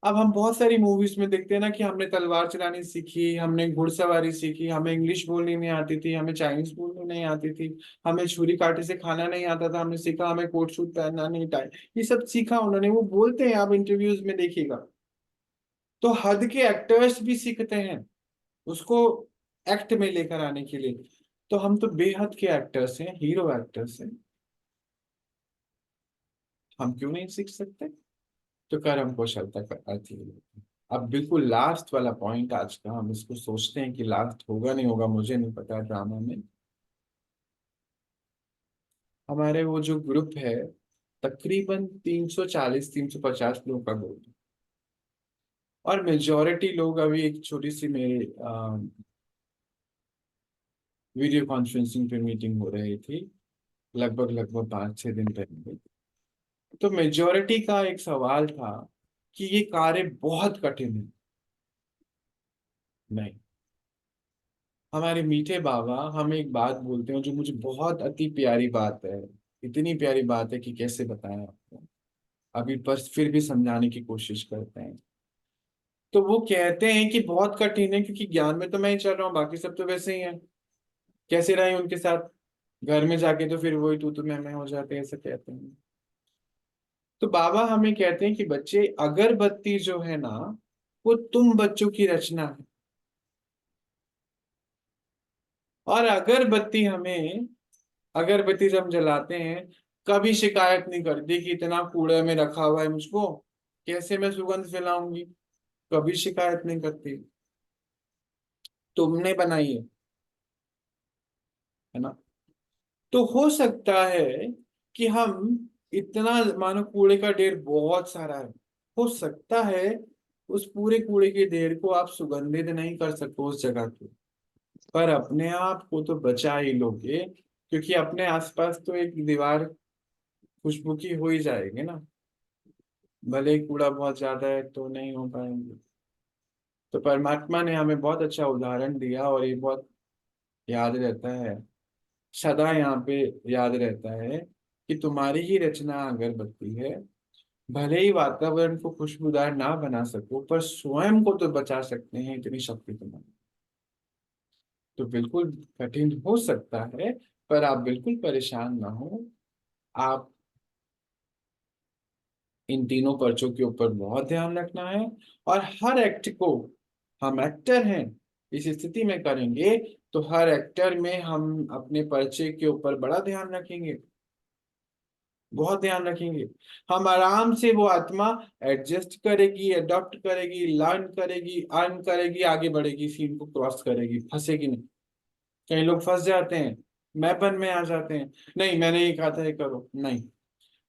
Speaker 1: अब हम बहुत सारी मूवीज में देखते हैं ना कि हमने तलवार चलानी सीखी, हमने घुड़सवारी सीखी, हमें इंग्लिश बोलनी नहीं आती थी, हमें चाइनीज बोलनी नहीं आती थी, हमें छुरी कांटे से खाना नहीं आता था, हमने सीखा हमें कोट सूट पहनना नहीं, टाई, ये सब सीखा उन्होंने, वो बोलते हैं, आप इंटरव्यूज में देखिएगा। तो हद के एक्टर्स भी सीखते हैं उसको एक्ट में लेकर आने के लिए। तो हम तो बेहद के एक्टर्स हैं, हीरो एक्टर्स हैं, हम क्यों नहीं सीख सकते? तो कर्म कौशलता का अर्थ ये है। अब बिल्कुल लास्ट वाला पॉइंट आज का, हम इसको सोचते हैं कि लास्ट होगा नहीं होगा, मुझे नहीं पता ड्रामा में। हमारे वो जो ग्रुप है, तकरीबन 340 350 लोगों का ग्रुप है। और मेजोरिटी लोग, अभी एक छोटी सी मेरे वीडियो कॉन्फ्रेंसिंग पे मीटिंग हो रही थी, लगभग लगभग 5 6 दिन पहले। तो मेजोरिटी का एक सवाल था कि ये कार्य बहुत कठिन है। नहीं, हमारे मीठे बाबा हमें एक बात बोलते हैं जो मुझे बहुत अति प्यारी बात है, इतनी प्यारी बात है कि कैसे बताएं आपको, अभी बस फिर भी समझाने की कोशिश करते हैं। तो वो कहते हैं कि बहुत कठिन है, क्योंकि ज्ञान में तो मैं ही चल रहा हूँ, बाकी सब तो वैसे ही है, कैसे रहे उनके साथ, घर में जाके तो फिर वही तू मैं हो जाते हैं, ऐसा कहते हैं। तो बाबा हमें कहते हैं कि बच्चे, अगरबत्ती जो है ना, वो तुम बच्चों की रचना है। और अगरबत्ती जब हम जलाते हैं, कभी शिकायत नहीं करती कि इतना कूड़े में रखा हुआ है मुझको, कैसे मैं सुगंध फैलाऊंगी, कभी शिकायत नहीं करती, तुमने बनाई है ना। तो हो सकता है कि हम इतना, मानो कूड़े का ढेर बहुत सारा है, हो सकता है उस पूरे कूड़े के ढेर को आप सुगंधित नहीं कर सको उस जगह को, पर अपने आप को तो बचा ही लोगे, क्योंकि अपने आसपास तो एक दीवार खुशबू की हो ही जाएगी ना। भले ही कूड़ा बहुत ज्यादा है तो नहीं हो पाएंगे। तो परमात्मा ने हमें बहुत अच्छा उदाहरण दिया, और ये बहुत याद रहता है, सदा यहाँ पे याद रहता है कि तुम्हारी ही रचना अगरबत्ती है। भले ही वातावरण को खुशबूदार ना बना सको, पर स्वयं को तो बचा सकते हैं, इतनी शक्ति तुम्हारी। तो बिल्कुल कठिन हो सकता है, पर आप बिल्कुल परेशान ना हो। आप इन तीनों पर्चों के ऊपर बहुत ध्यान रखना है, और हर एक्ट को, हम एक्टर हैं, इस स्थिति में करेंगे, तो हर एक्टर में हम अपने पर्चे के ऊपर बड़ा ध्यान रखेंगे, बहुत ध्यान रखेंगे। हम आराम से, वो आत्मा एडजस्ट करेगी, अडॉप्ट करेगी, लर्न करेगी, अर्न करेगी, आगे बढ़ेगी, सीन को क्रॉस करेगी, फंसेगी नहीं। कई लोग फंस जाते हैं, मैंपन में आ जाते हैं, नहीं मैंने ये कहा था ये करो, नहीं,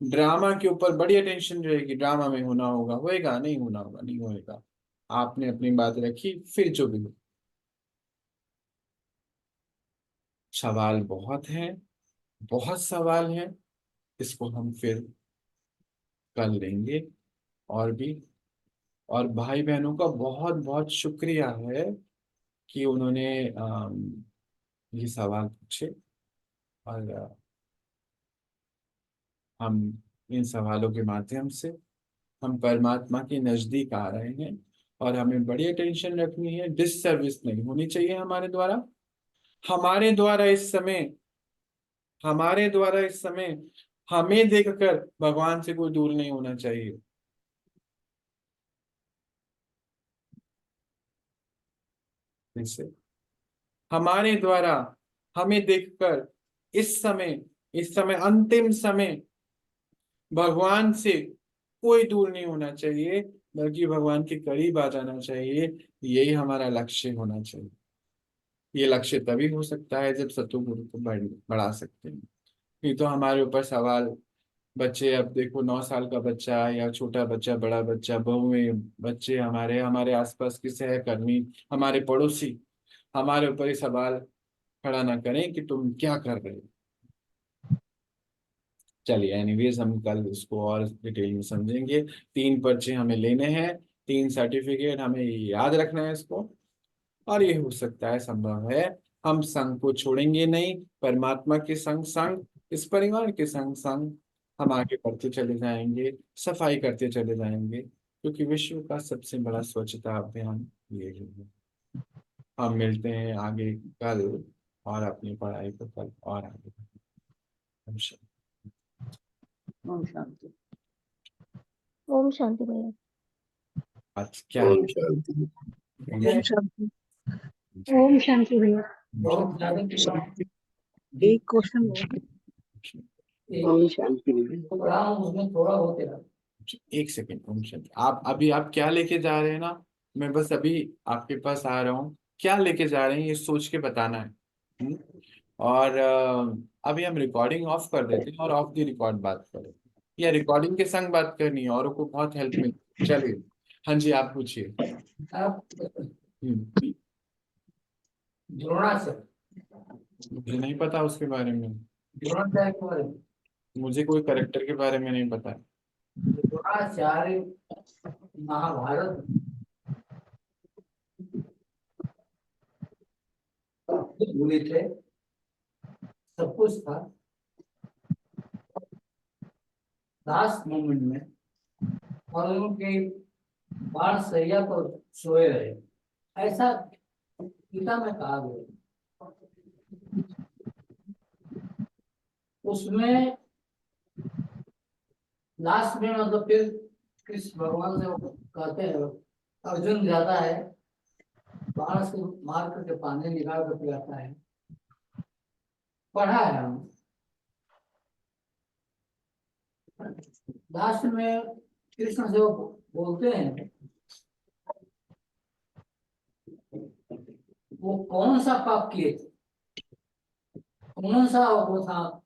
Speaker 1: ड्रामा के ऊपर बड़ी अटेंशन रहेगी, ड्रामा में होना होगा, होएगा नहीं, होना होगा नहीं होएगा। आपने अपनी बात रखी, फिर जो भी हो। सवाल बहुत हैं, बहुत सवाल हैं, इसको हम फिर कर लेंगे। और भी, और भाई बहनों का बहुत बहुत शुक्रिया है कि उन्होंने ये सवाल पूछे। और हम इन सवालों के माध्यम से हम परमात्मा के नजदीक आ रहे हैं। और हमें बड़ी अटेंशन रखनी है, डिससर्विस नहीं होनी चाहिए हमारे द्वारा। हमारे द्वारा इस समय हमारे द्वारा इस समय हमें देखकर भगवान से कोई दूर नहीं होना चाहिए। जैसे हमारे द्वारा हमें देखकर इस समय अंतिम समय भगवान से कोई दूर नहीं होना चाहिए, बल्कि भगवान के करीब आ जाना चाहिए। यही हमारा लक्ष्य होना चाहिए। ये लक्ष्य तभी हो सकता है जब सतोगुरु को बढ़ा सकते हैं। नहीं तो हमारे ऊपर सवाल, बच्चे, अब देखो 9 साल का बच्चा या छोटा बच्चा, बड़ा बच्चा, बहुएं, बच्चे, हमारे हमारे आसपास के सहकर्मी, हमारे पड़ोसी हमारे ऊपर ही सवाल खड़ा ना करें कि तुम क्या कर रहे हो। चलिए, एनीवेज हम कल इसको और डिटेल में समझेंगे। 3 पर्चे हमें लेने हैं, 3 सर्टिफिकेट हमें याद रखना है इसको। और ये हो सकता है, संभव है, हम संघ को छोड़ेंगे नहीं। परमात्मा के संग संग, इस परिवार के संग संग हम आगे बढ़ते चले जाएंगे, सफाई करते चले जाएंगे, क्योंकि विश्व का सबसे बड़ा स्वच्छता अभियान ये है। हम मिलते हैं आगे कल, और अपनी पढ़ाई को कल और आगे बढ़ाएंगे।
Speaker 2: ओम शांति।
Speaker 3: ओम शांति भैया।
Speaker 1: आज क्या है?
Speaker 4: ओम शांति।
Speaker 2: ओम शांति।
Speaker 3: ओम शांति भैया।
Speaker 2: ओम शांति। एक क्वेश्चन
Speaker 4: ओम शांति।
Speaker 2: उसमें थोड़ा होते रहा।
Speaker 1: एक सेकेंड, ओम शांति। आप अभी आप क्या लेके जा रहे हैं ना, मैं बस अभी आपके पास आ रहा हूँ। क्या लेके जा रहे हैं ये सोच के बताना है। हम्म? और अभी हम रिकॉर्डिंग ऑफ कर देते हैं और ऑफ द रिकॉर्ड बात करें, या रिकॉर्डिंग के संग बात करनी है, औरों को बहुत हेल्प मिल। चलिए, हाँ जी, आप पूछिए।
Speaker 2: आप
Speaker 1: हम्म,
Speaker 2: द्रोणाचार्य
Speaker 1: मुझे नहीं पता उसके बारे में।
Speaker 2: द्रोणाचार्य के बारे में।
Speaker 1: मुझे कोई करेक्टर के बारे में नहीं पता।
Speaker 2: द्रोणाचार्य महाभारत भूले थे, सब कुछ था। लास्ट मोमेंट में और उनके बाण सैया पर सोए रहे, ऐसा गीता में कहा गया। उसमें लास्ट में मतलब फिर कृष्ण भगवान से वो कहते हैं अर्जुन ज्यादा है, बाण से मार करके पानी निकाल कर पिलाता है। पढ़ा है हम। लास्ट में कृष्ण से वो बोलते हैं, वो कौन सा पाप किए थे, कौन सा वो था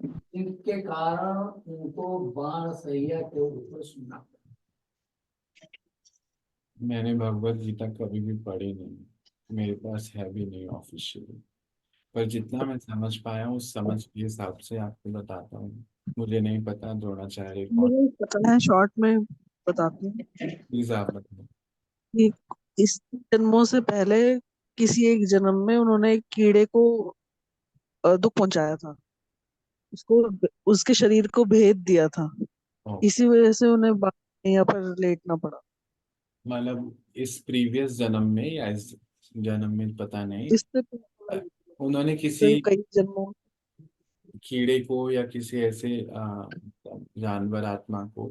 Speaker 2: जिनके कारण उनको बाण सैया के ऊपर सुनना।
Speaker 1: मैंने भगवत गीता कभी भी पढ़ी नहीं, मेरे पास है भी नहीं ऑफिशियली। पर जितना मैं समझ पाया हूँ, उस समझ के हिसाब से आपको बताता हूँ। मुझे नहीं पता द्रोणाचार्य कौन।
Speaker 5: मुझे पता है, शॉर्ट में बताती हूँ
Speaker 1: प्लीज आप बताओ।
Speaker 5: कि इस जन्मों से पहले किसी एक जन्म में उन्होंने एक कीड़े को दुख पहुंचाया था, उसको, उसके शरीर को भेद दिया था।
Speaker 1: ओ,
Speaker 5: इसी वजह से उन्हें यहाँ पर लेटना पड़ा।
Speaker 1: मतलब इस प्रीवियस जन्म में या इस जन्म में पता नहीं।
Speaker 5: इससे
Speaker 1: उन्होंने किसी
Speaker 5: कई जन्मों
Speaker 1: कीड़े को या किसी ऐसे जानवर आत्मा को,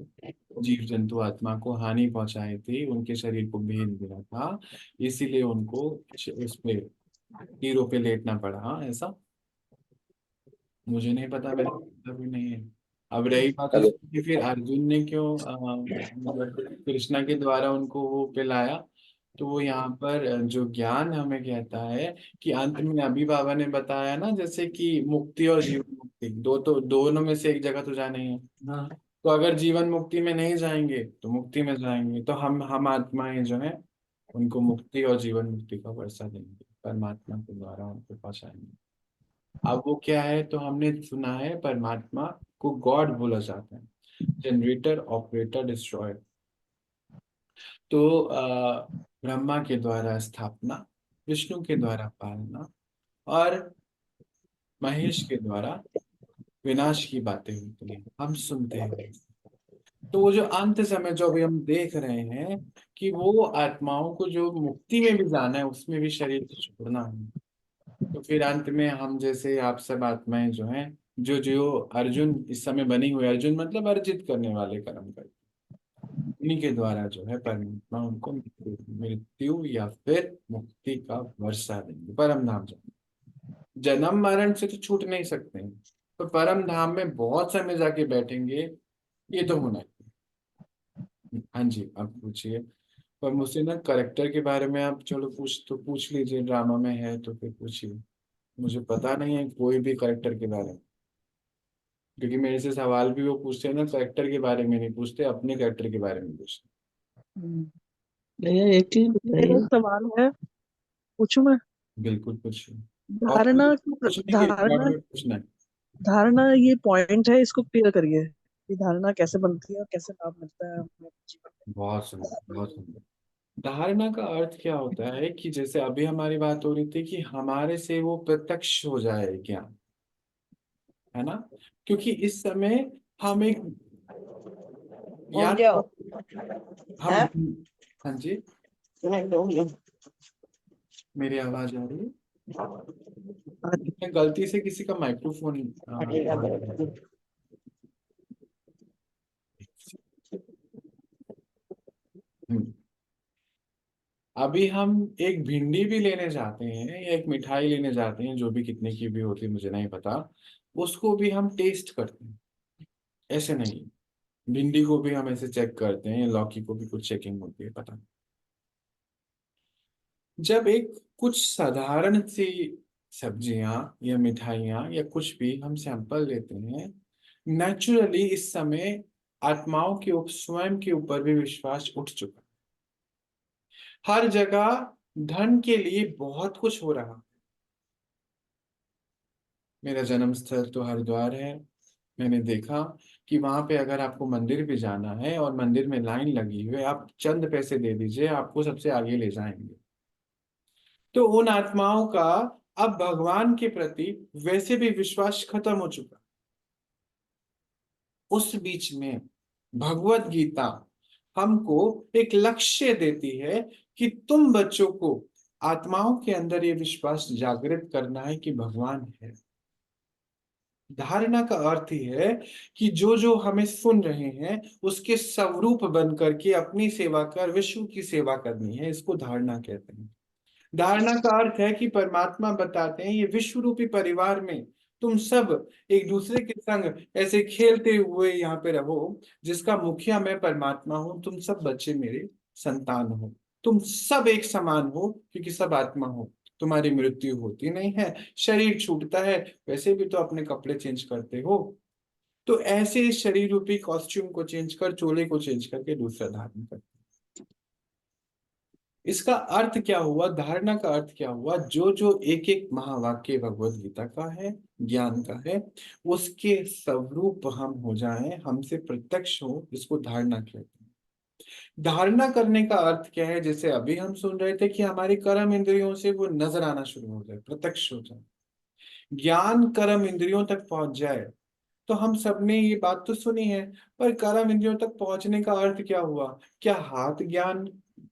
Speaker 1: जीव जंतु आत्मा को हानि पहुंचाई थी, उनके शरीर को भेद दिया था, इसीलिए उनको उस पे हीरो पे लेटना पड़ा। हाँ, ऐसा मुझे नहीं पता, मैंने पता भी नहीं है। अब रही बात
Speaker 4: हेलो।
Speaker 1: उसकी, फिर अर्जुन ने क्यों मतलब कृष्णा के द्वारा उनको वो पिलाया, तो वो यहाँ पर जो ज्ञान हमें कहता है कि अंत में अभी बाबा ने बताया ना, जैसे कि मुक्ति और जीवन मुक्ति दो, तो दोनों में से एक जगह तो जाना ही है।
Speaker 2: हाँ
Speaker 1: तो अगर जीवन मुक्ति में नहीं जाएंगे तो मुक्ति में जाएंगे, तो हम आत्माएं जो है उनको मुक्ति और जीवन मुक्ति का वर्षा देंगे, परमात्मा के द्वारा उनको पहुंचाएंगे। अब वो क्या है, तो हमने सुना है परमात्मा को गॉड बोला जाता है, जनरेटर, ऑपरेटर, डिस्ट्रॉयर। तो ब्रह्मा के द्वारा स्थापना, विष्णु के द्वारा पालना, और महेश के द्वारा विनाश की बातें होती हैं, हम सुनते हैं। तो वो जो अंत समय जो अभी हम देख रहे हैं कि वो आत्माओं को जो मुक्ति में भी जाना है, उसमें भी शरीर को छोड़ना है। तो फिर अंत में हम जैसे आप सब आत्माएं जो हैं, जो जो अर्जुन इस समय बनी हुई, अर्जुन मतलब अर्जित करने वाले कर्म कर, उन्हीं के द्वारा जो है परमात्मा उनको मृत्यु या फिर मुक्ति का वर्षा देंगे, परम धाम जाएंगे। जन्म मरण से तो छूट नहीं सकते हैं, तो परम धाम में बहुत समय जाके बैठेंगे, ये तो होना है। हाँ जी, आप पूछिए। पर मुझसे ना करेक्टर के बारे में आप चलो पूछ लीजिए, ड्रामा में है तो फिर पूछिए। मुझे पता नहीं है कोई भी करेक्टर के बारे में, क्योंकि मेरे से सवाल भी वो पूछते हैं ना, करेक्टर के बारे में नहीं पूछते, अपने करेक्टर के बारे में पूछते
Speaker 4: भैया एक चीज
Speaker 5: मेरा
Speaker 4: बताइए।
Speaker 5: सवाल है, पूछूं मैं?
Speaker 1: हैं। बिल्कुल पूछिए। और
Speaker 5: धारणा
Speaker 1: पूछने के रिकॉर्ड
Speaker 5: धारणा
Speaker 1: में पूछना है।
Speaker 5: धारणा ये पॉइंट है, इसको क्लियर करिए कि धारणा कैसे बनती है और कैसे लाभ मिलता है हमें जीवन
Speaker 1: बहुत सुंदर, बहुत सुंदर। धारणा का अर्थ क्या होता है कि जैसे अभी हमारी बात हो रही थी कि हमारे से वो प्रत्यक्ष हो जाए ज्ञान, है ना। क्योंकि इस समय हम एक
Speaker 4: हो
Speaker 1: या
Speaker 4: जाओ।
Speaker 1: तो हम,
Speaker 4: है
Speaker 1: हाँ जी,
Speaker 4: नहीं दूंगी।
Speaker 1: मेरी आवाज आ रही है।
Speaker 5: में।
Speaker 1: मैं गलती से किसी का माइक्रोफोन
Speaker 4: हटेगा
Speaker 1: ऑन कर
Speaker 4: मेरे।
Speaker 1: दिया। हम्म। अभी हम एक भिंडी भी लेने जाते हैं या एक मिठाई लेने जाते हैं, जो भी कितने की भी होती है मुझे नहीं पता, उसको भी हम टेस्ट करते हैं, ऐसे नहीं। भिंडी को भी हम ऐसे चेक करते हैं, लौकी को भी कुछ चेकिंग होती है, पता नहीं। जब एक कुछ साधारण सी सब्जियां या मिठाइयाँ या कुछ भी हम सैंपल लेते हैं, नेचुरली इस समय आत्माओं के स्वयं के ऊपर भी विश्वास उठ चुका है। हर जगह धन के लिए बहुत कुछ हो रहा। मेरा जन्म स्थल तो हरिद्वार है। मैंने देखा कि वहां पे अगर आपको मंदिर भी जाना है और मंदिर में लाइन लगी हुई है, आप चंद पैसे दे दीजिए, आपको सबसे आगे ले जाएंगे। तो उन आत्माओं का अब भगवान के प्रति वैसे भी विश्वास खत्म हो चुका। उस बीच में भगवत गीता हमको एक लक्ष्य देती है कि तुम बच्चों को आत्माओं के अंदर ये विश्वास जागृत करना है कि भगवान है। धारणा का अर्थ ही है कि जो जो हमें सुन रहे हैं उसके स्वरूप बन करके अपनी सेवा कर विश्व की सेवा करनी है, इसको धारणा कहते हैं। धारणा का अर्थ है कि परमात्मा बताते हैं ये विश्व रूपी परिवार में तुम सब एक दूसरे के संग ऐसे खेलते हुए यहाँ पे रहो, जिसका मुखिया मैं परमात्मा हूं, तुम सब बच्चे मेरे संतान हो, तुम सब एक समान हो क्योंकि सब आत्मा हो। तुम्हारी मृत्यु होती नहीं है, शरीर छूटता है, वैसे भी तो अपने कपड़े चेंज करते हो। तो ऐसे इस शरीर रूपी कॉस्ट्यूम को चेंज कर, चोले को चेंज करके दूसरा धारण कर। इसका अर्थ क्या हुआ, धारणा का अर्थ क्या हुआ, जो जो एक एक महावाक्य भगवत गीता का है, ज्ञान का है, उसके स्वरूप हम हो जाएं, हमसे प्रत्यक्ष हो, इसको धारणा कहते हैं। धारणा करने का अर्थ क्या है, जैसे अभी हम सुन रहे थे कि हमारी कर्म इंद्रियों से वो नजर आना शुरू हो जाए, प्रत्यक्ष हो जाए, ज्ञान कर्म इंद्रियों तक पहुंच जाए। तो हम सबने ये बात तो सुनी है, पर कर्म इंद्रियों तक पहुंचने का अर्थ क्या हुआ? क्या हाथ ज्ञान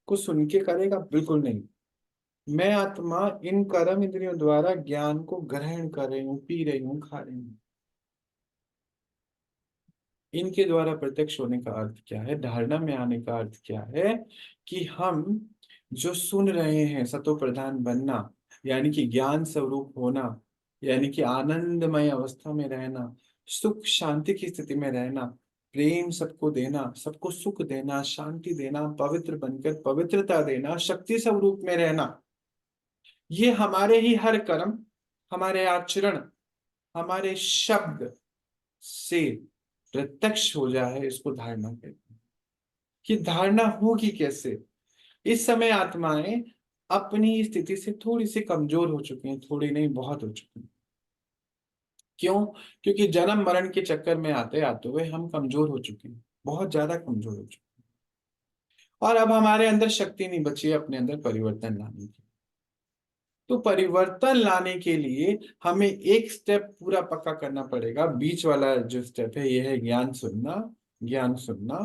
Speaker 1: को सुन के करेगा? बिल्कुल नहीं। मैं आत्मा इन कर्म इंद्रियों द्वारा ज्ञान को ग्रहण कर रही हूँ, पी रही हूँ, खा रही हूँ। इनके द्वारा प्रत्यक्ष होने का अर्थ क्या है, धारणा में आने का अर्थ क्या है, कि हम जो सुन रहे हैं सतो प्रधान बनना, यानी कि ज्ञान स्वरूप होना, यानी कि आनंदमय अवस्था में रहना, सुख शांति की स्थिति में रहना, प्रेम सबको देना, सबको सुख देना, शांति देना, पवित्र बनकर पवित्रता देना, शक्ति स्वरूप में रहना, ये हमारे ही हर कर्म, हमारे आचरण, हमारे शब्द से प्रत्यक्ष हो जाए, इसको धारणा कहते हैं। कि धारणा होगी कैसे? इस समय आत्माएं अपनी स्थिति से थोड़ी सी कमजोर हो चुकी हैं, थोड़ी नहीं बहुत हो चुकी हैं। क्यों? क्योंकि जन्म मरण के चक्कर में आते आते हुए हम कमजोर हो चुके हैं, बहुत ज्यादा कमजोर हो चुके हैं, और अब हमारे अंदर शक्ति नहीं बची है अपने अंदर परिवर्तन लाने की। तो परिवर्तन लाने के लिए हमें एक स्टेप पूरा पक्का करना पड़ेगा। बीच वाला जो स्टेप है ये है ज्ञान सुनना, ज्ञान सुनना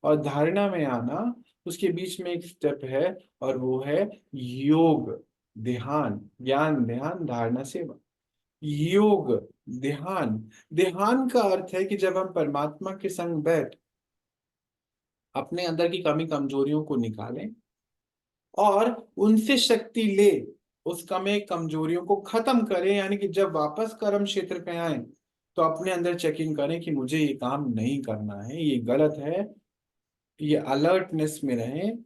Speaker 1: और धारणा में आना। उसके बीच में एक स्टेप है और वो है योग ध्यान। ज्ञान ध्यान धारणा सेवा। योग ध्यान, ध्यान का अर्थ है कि जब हम परमात्मा के संग बैठ अपने अंदर की कमी कमजोरियों को निकालें और उनसे शक्ति ले, उस कमी कमजोरियों को खत्म करें, यानी कि जब वापस कर्म क्षेत्र पे आए तो अपने अंदर चेकिंग करें कि मुझे ये काम नहीं करना है, ये गलत है, ये अलर्टनेस में रहें,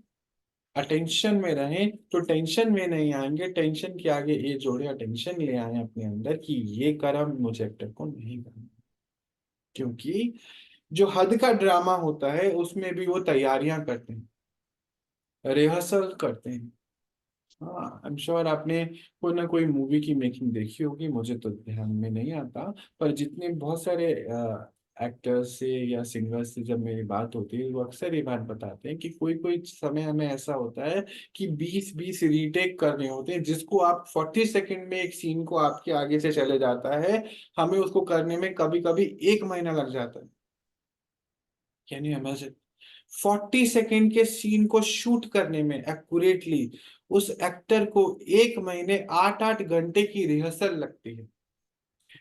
Speaker 1: अटेंशन में रहें। तो टेंशन में नहीं आएंगे, टेंशन के आगे ए जोड़े अटेंशन ले आए अपने अंदर कि ये कर्म मुझे एक्टर को नहीं करना। क्योंकि जो हद का ड्रामा होता है उसमें भी वो तैयारियां करते हैं, रिहर्सल करते हैं। हाँ, आई एम श्योर आपने कोई ना कोई मूवी की मेकिंग देखी होगी, मुझे तो ध्यान में नहीं आता। पर जितने बहुत सारे एक्टर्स से या सिंगर्स से जब मेरी बात होती है वो अक्सर ये बात बताते हैं कि कोई कोई समय हमें ऐसा होता है कि 20-20 रीटेक करने होते हैं, जिसको आप 40 सेकंड में एक सीन को आपके आगे से चले जाता है, हमें उसको करने में कभी कभी 1 महीना लग जाता है। Can you imagine? 40 सेकेंड के सीन को शूट करने में एक्यूरेटली उस एक्टर को 1 महीने 8-8 घंटे की रिहर्सल लगती है।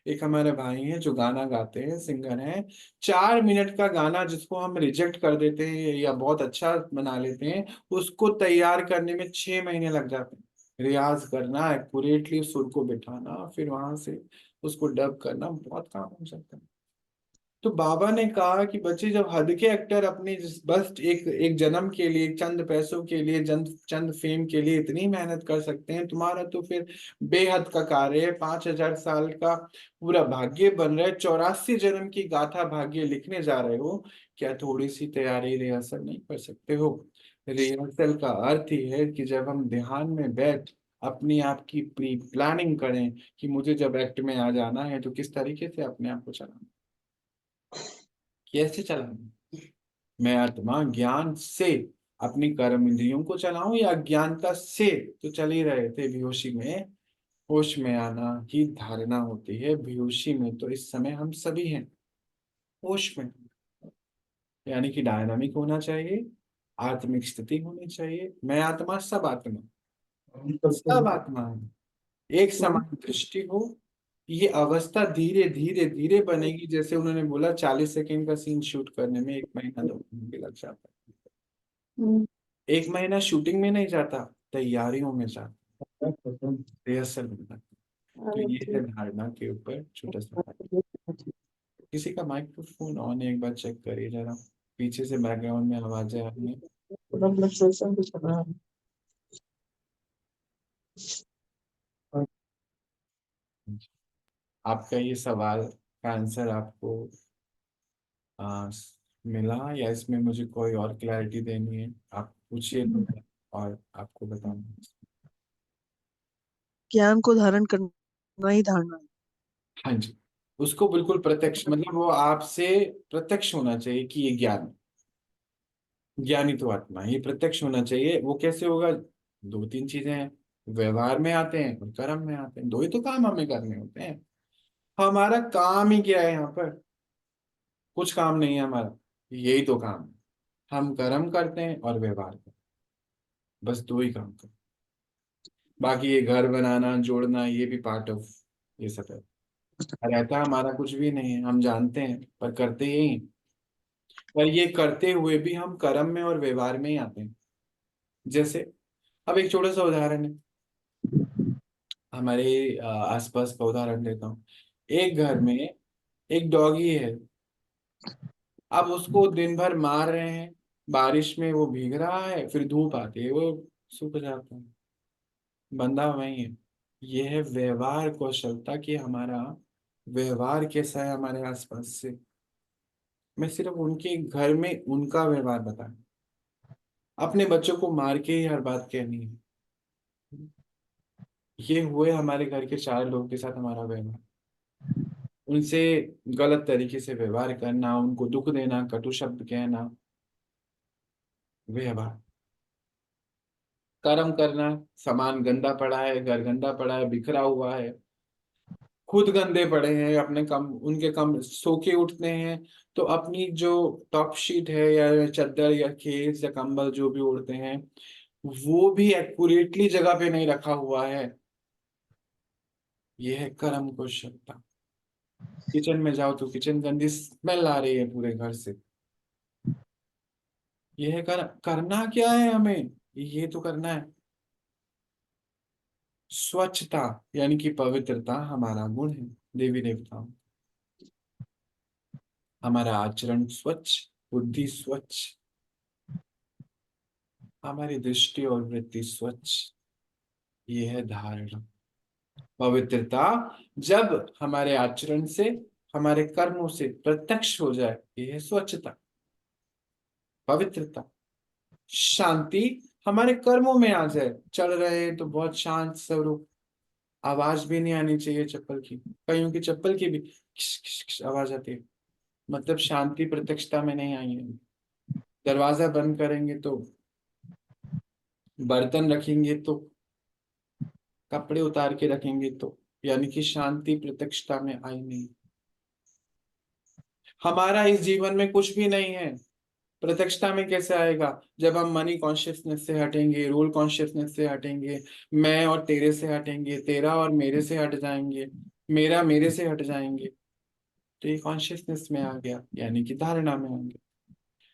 Speaker 1: एक हमारे भाई हैं जो गाना गाते हैं, सिंगर हैं, 4 मिनट का गाना जिसको हम रिजेक्ट कर देते हैं या बहुत अच्छा बना लेते हैं, उसको तैयार करने में 6 महीने लग जाते हैं। रियाज करना, एक्यूरेटली सुर को बिठाना, फिर वहां से उसको डब करना, बहुत काम हो जाता है। तो बाबा ने कहा कि बच्चे, जब हद के एक्टर अपने बस एक एक जन्म के लिए, चंद पैसों के लिए, चंद चंद फेम के लिए इतनी मेहनत कर सकते हैं, तुम्हारा तो फिर बेहद का कार्य है। 5,000 साल का पूरा भाग्य बन रहा है, 84 जन्म की गाथा भाग्य लिखने जा रहे हो, क्या थोड़ी सी तैयारी रिहर्सल नहीं कर सकते हो? रिहर्सल का अर्थ ही है कि जब हम ध्यान में बैठ अपनी आप की प्री प्लानिंग करें कि मुझे जब एक्ट में आ जाना है तो किस तरीके से अपने आप को चलाना, कैसे चलाना। मैं आत्मा ज्ञान से अपनी कर्म इंद्रियों को चलाऊं या अज्ञानता से तो चल ही रहे थे बेहोशी में। होश में आना ही धारणा होती है। बेहोशी में तो इस समय हम सभी हैं, होश में, यानी कि डायनामिक होना चाहिए, आत्मिक स्थिति होनी चाहिए। मैं आत्मा, सब आत्मा, सब आत्मा है, एक समान दृष्टि हो। ये अवस्था धीरे धीरे धीरे बनेगी। जैसे उन्होंने बोला 40 सेकेंड का सीन शूट करने में 1 महीना 2 महीने लग जाता है। 1 महीना शूटिंग में नहीं जाता, तैयारियों में जाता, रिहर्सल में जाता। तो ये है धारणा के ऊपर छोटा सा। किसी का माइक्रोफोन ऑन है, एक बार चेक करिए जरा, पीछे से बैकग्राउंड में आवाजें आ रही हैं। आपका ये सवाल का आंसर आपको आ, मिला, या इसमें मुझे कोई और क्लैरिटी देनी है? आप पूछिए तो मैं और आपको बताऊंगा।
Speaker 5: ज्ञान को धारण करना ही धारणा है।
Speaker 1: हाँ जी, उसको बिल्कुल प्रत्यक्ष, मतलब वो आपसे प्रत्यक्ष होना चाहिए कि ये ज्ञान, ज्ञानी तो आत्मा है, ये प्रत्यक्ष होना चाहिए। वो कैसे होगा? 2-3 चीजें हैं, व्यवहार में आते हैं और कर्म में आते हैं। दो ही तो काम हमें करने होते हैं। हमारा काम ही क्या है यहाँ पर? कुछ काम नहीं है हमारा, यही तो काम है। हम कर्म करते हैं और व्यवहार करते हैं, बस दो ही काम करते हैं। बाकी ये घर बनाना जोड़ना ये भी पार्ट ऑफ ये सब है। रहता हमारा कुछ भी नहीं है, हम जानते हैं पर करते यही हैं। पर ये करते हुए भी हम कर्म में और व्यवहार में ही आते हैं। जैसे अब एक छोटा सा उदाहरण है, हमारे आसपास का उदाहरण देता हूँ। एक घर में एक डॉगी है, अब उसको दिन भर मार रहे हैं, बारिश में वो भीग रहा है, फिर धूप आती है वो सूख जाता है। बंदा वही है। ये है व्यवहार कौशलता कि हमारा व्यवहार कैसा है हमारे आसपास से। मैं सिर्फ उनके घर में उनका व्यवहार बता, अपने बच्चों को मार के ही हर बात कहनी है। ये हुए हमारे घर के 4 लोगों के साथ हमारा व्यवहार, उनसे गलत तरीके से व्यवहार करना, उनको दुख देना, कटु शब्द कहना, व्यवहार। कर्म करना, सामान गंदा पड़ा है, घर गंदा पड़ा है, बिखरा हुआ है, खुद गंदे पड़े हैं, अपने कम उनके कम सो के उठते हैं तो अपनी जो टॉप शीट है या चादर या खेस या कंबल जो भी ओढ़ते हैं वो भी एक्यूरेटली जगह पे नहीं रखा हुआ है। यह है कर्म कुशलता। किचन में जाओ तो किचन गंदी स्मेल आ रही है पूरे घर से। यह है करना क्या है हमें, ये तो करना है स्वच्छता, यानी कि पवित्रता हमारा गुण है। देवी देवताओं, हमारा आचरण स्वच्छ, बुद्धि स्वच्छ, हमारी दृष्टि और वृत्ति स्वच्छ। ये है धारणा। पवित्रता जब हमारे आचरण से, हमारे कर्मों से प्रत्यक्ष हो जाए, ये है स्वच्छता, पवित्रता। शांति हमारे कर्मों में आ जाए, चल रहे हैं तो बहुत शांत स्वरूप, आवाज भी नहीं आनी चाहिए चप्पल की, कईयों की चप्पल की भी खिश खिश खिश आवाज आती है, मतलब शांति प्रत्यक्षता में नहीं आई है। दरवाजा बंद करेंगे तो, बर्तन रखेंगे तो, कपड़े उतार के रखेंगे तो, यानी कि शांति प्रत्यक्षता में आई नहीं। हमारा इस जीवन में कुछ भी नहीं है, प्रत्यक्षता में कैसे आएगा? जब हम मनी कॉन्शियसनेस से हटेंगे, रूल कॉन्शियसनेस से हटेंगे, मैं और तेरे से हटेंगे, तेरा और मेरे से हट जाएंगे, मेरा मेरे से हट जाएंगे, तो ये कॉन्शियसनेस में आ गया, यानी कि धारणा में होंगे।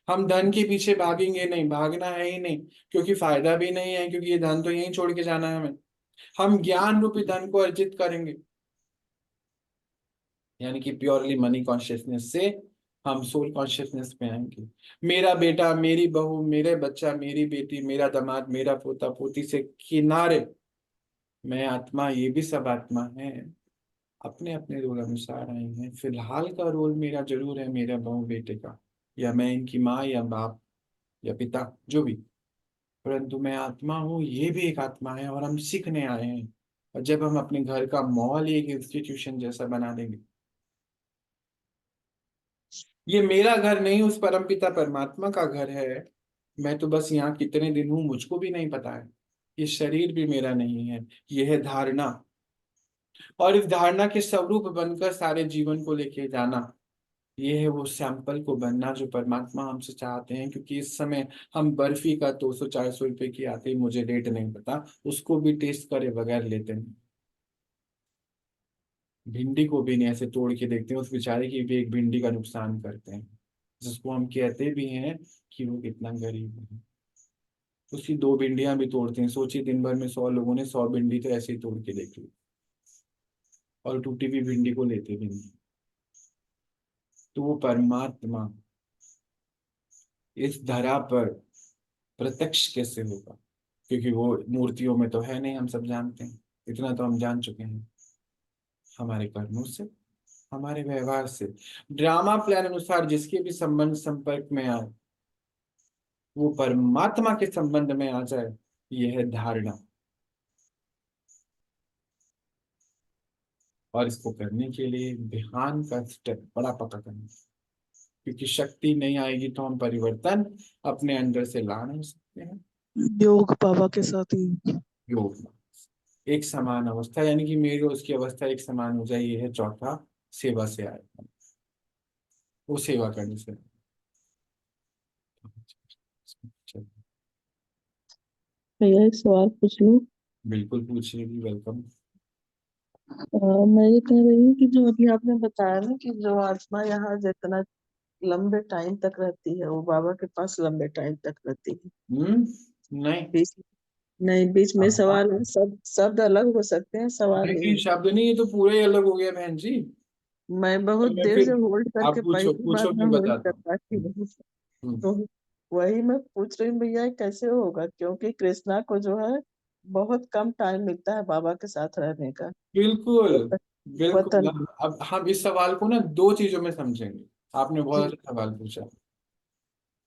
Speaker 1: हम धन के पीछे भागेंगे नहीं, भागना है ही नहीं, क्योंकि फायदा भी नहीं है, क्योंकि ये धन तो यहीं छोड़ के जाना है हमें। हम ज्ञान रूपी धन को अर्जित करेंगे, यानी कि प्योरली मनी कॉन्शियसनेस से हम सोल कॉन्शियसनेस में आएंगे। मेरा बेटा, मेरी बहू, मेरे बच्चा, मेरी बेटी, मेरा दामाद, मेरा पोता पोती से किनारे, मैं आत्मा, ये भी सब आत्मा है, अपने अपने रोल अनुसार आए हैं। फिलहाल का रोल मेरा जरूर है, मेरा बहू बेटे का, या मैं इनकी माँ या बाप या पिता, जो भी, परंतु मैं आत्मा हूँ, ये भी एक आत्मा है, और हम सीखने आए हैं। और जब हम अपने घर का माहौल एक इंस्टीट्यूशन जैसा बना देंगे, ये मेरा घर नहीं, उस परमपिता परमात्मा का घर है, मैं तो बस यहाँ कितने दिन हूं मुझको भी नहीं पता है, ये शरीर भी मेरा नहीं है। ये है धारणा, और इस धारणा के स्वरूप बनकर सारे जीवन को लेके जाना, ये है वो सैंपल को बनना जो परमात्मा हमसे चाहते हैं। क्योंकि इस समय हम बर्फी का 200-400 रुपए की आती है, मुझे रेट नहीं पता, उसको भी टेस्ट करे बगैर लेते हैं। भिंडी को भी नहीं ऐसे तोड़ के देखते हैं, उस बेचारे की भी एक भिंडी का नुकसान करते हैं, जिसको हम कहते भी हैं कि वो कितना गरीब है। उसकी 2 भिंडियां भी तोड़ते हैं। सोचिए, दिन भर में 100 लोगों ने 100 भिंडी तो ऐसे ही तोड़ के देख ली, और टूटी हुई भिंडी को लेते भी नहीं। तो वो परमात्मा इस धरा पर प्रत्यक्ष कैसे होगा? क्योंकि वो मूर्तियों में तो है नहीं, हम सब जानते हैं, इतना तो हम जान चुके हैं, हमारे कर्मों से, हमारे व्यवहार से, ड्रामा प्लान अनुसार जिसके भी संबंध संपर्क में आए, वो परमात्मा के संबंध में आ जाए, यह है धारणा। और इसको करने के लिए ध्यान का स्टेप बड़ा पक्का करना है। क्योंकि शक्ति नहीं आएगी तो हम परिवर्तन अपने अंदर से ला नहीं सकते हैं।
Speaker 5: योग बाबा के साथ ही।
Speaker 1: योग, एक समान अवस्था, यानी कि मेरी और उसकी अवस्था एक समान हो जाए, ये है चौथा। सेवा से आएगा, वो सेवा करने से।
Speaker 4: भैया एक सवाल पूछ लूं?
Speaker 1: बिल्कुल पूछिए, भी वेलकम।
Speaker 4: मैं ये कह रही हूँ कि जो अभी आपने बताया ना कि जो आत्मा यहाँ जितना लंबे टाइम तक रहती है वो बाबा के पास लंबे टाइम तक रहती है।
Speaker 1: नहीं,
Speaker 4: बीच नहीं, बीच में
Speaker 1: अब
Speaker 4: सवाल है, सब शब्द अलग हो सकते हैं, सवाल
Speaker 1: नहीं
Speaker 4: यही
Speaker 1: नहीं,
Speaker 4: है।
Speaker 1: शब्द नहीं, ये तो पूरा ही अलग हो गया बहन जी।
Speaker 4: मैं बहुत
Speaker 1: मैं
Speaker 4: देर से
Speaker 1: फिर
Speaker 4: होल्ड करके
Speaker 1: आप पूछो
Speaker 4: पहली बार
Speaker 1: पूछो,
Speaker 4: मैं
Speaker 1: मैं
Speaker 4: होल्ड
Speaker 1: बताता
Speaker 4: कर
Speaker 1: हूँ।
Speaker 4: पाती हूँ।
Speaker 1: हम्म,
Speaker 4: तो वही मैं पूछ रही हूँ भैया ये कैसे होगा, क्योंकि कृष्णा को जो है बहुत कम टाइम मिलता है बाबा के साथ रहने का।
Speaker 1: बिल्कुल
Speaker 4: वतन
Speaker 1: बिल्कुल।
Speaker 4: वतन में।
Speaker 1: अब हम इस सवाल को ना दो चीजों में समझेंगे। आपने बहुत
Speaker 4: जी
Speaker 1: अच्छा सवाल पूछा।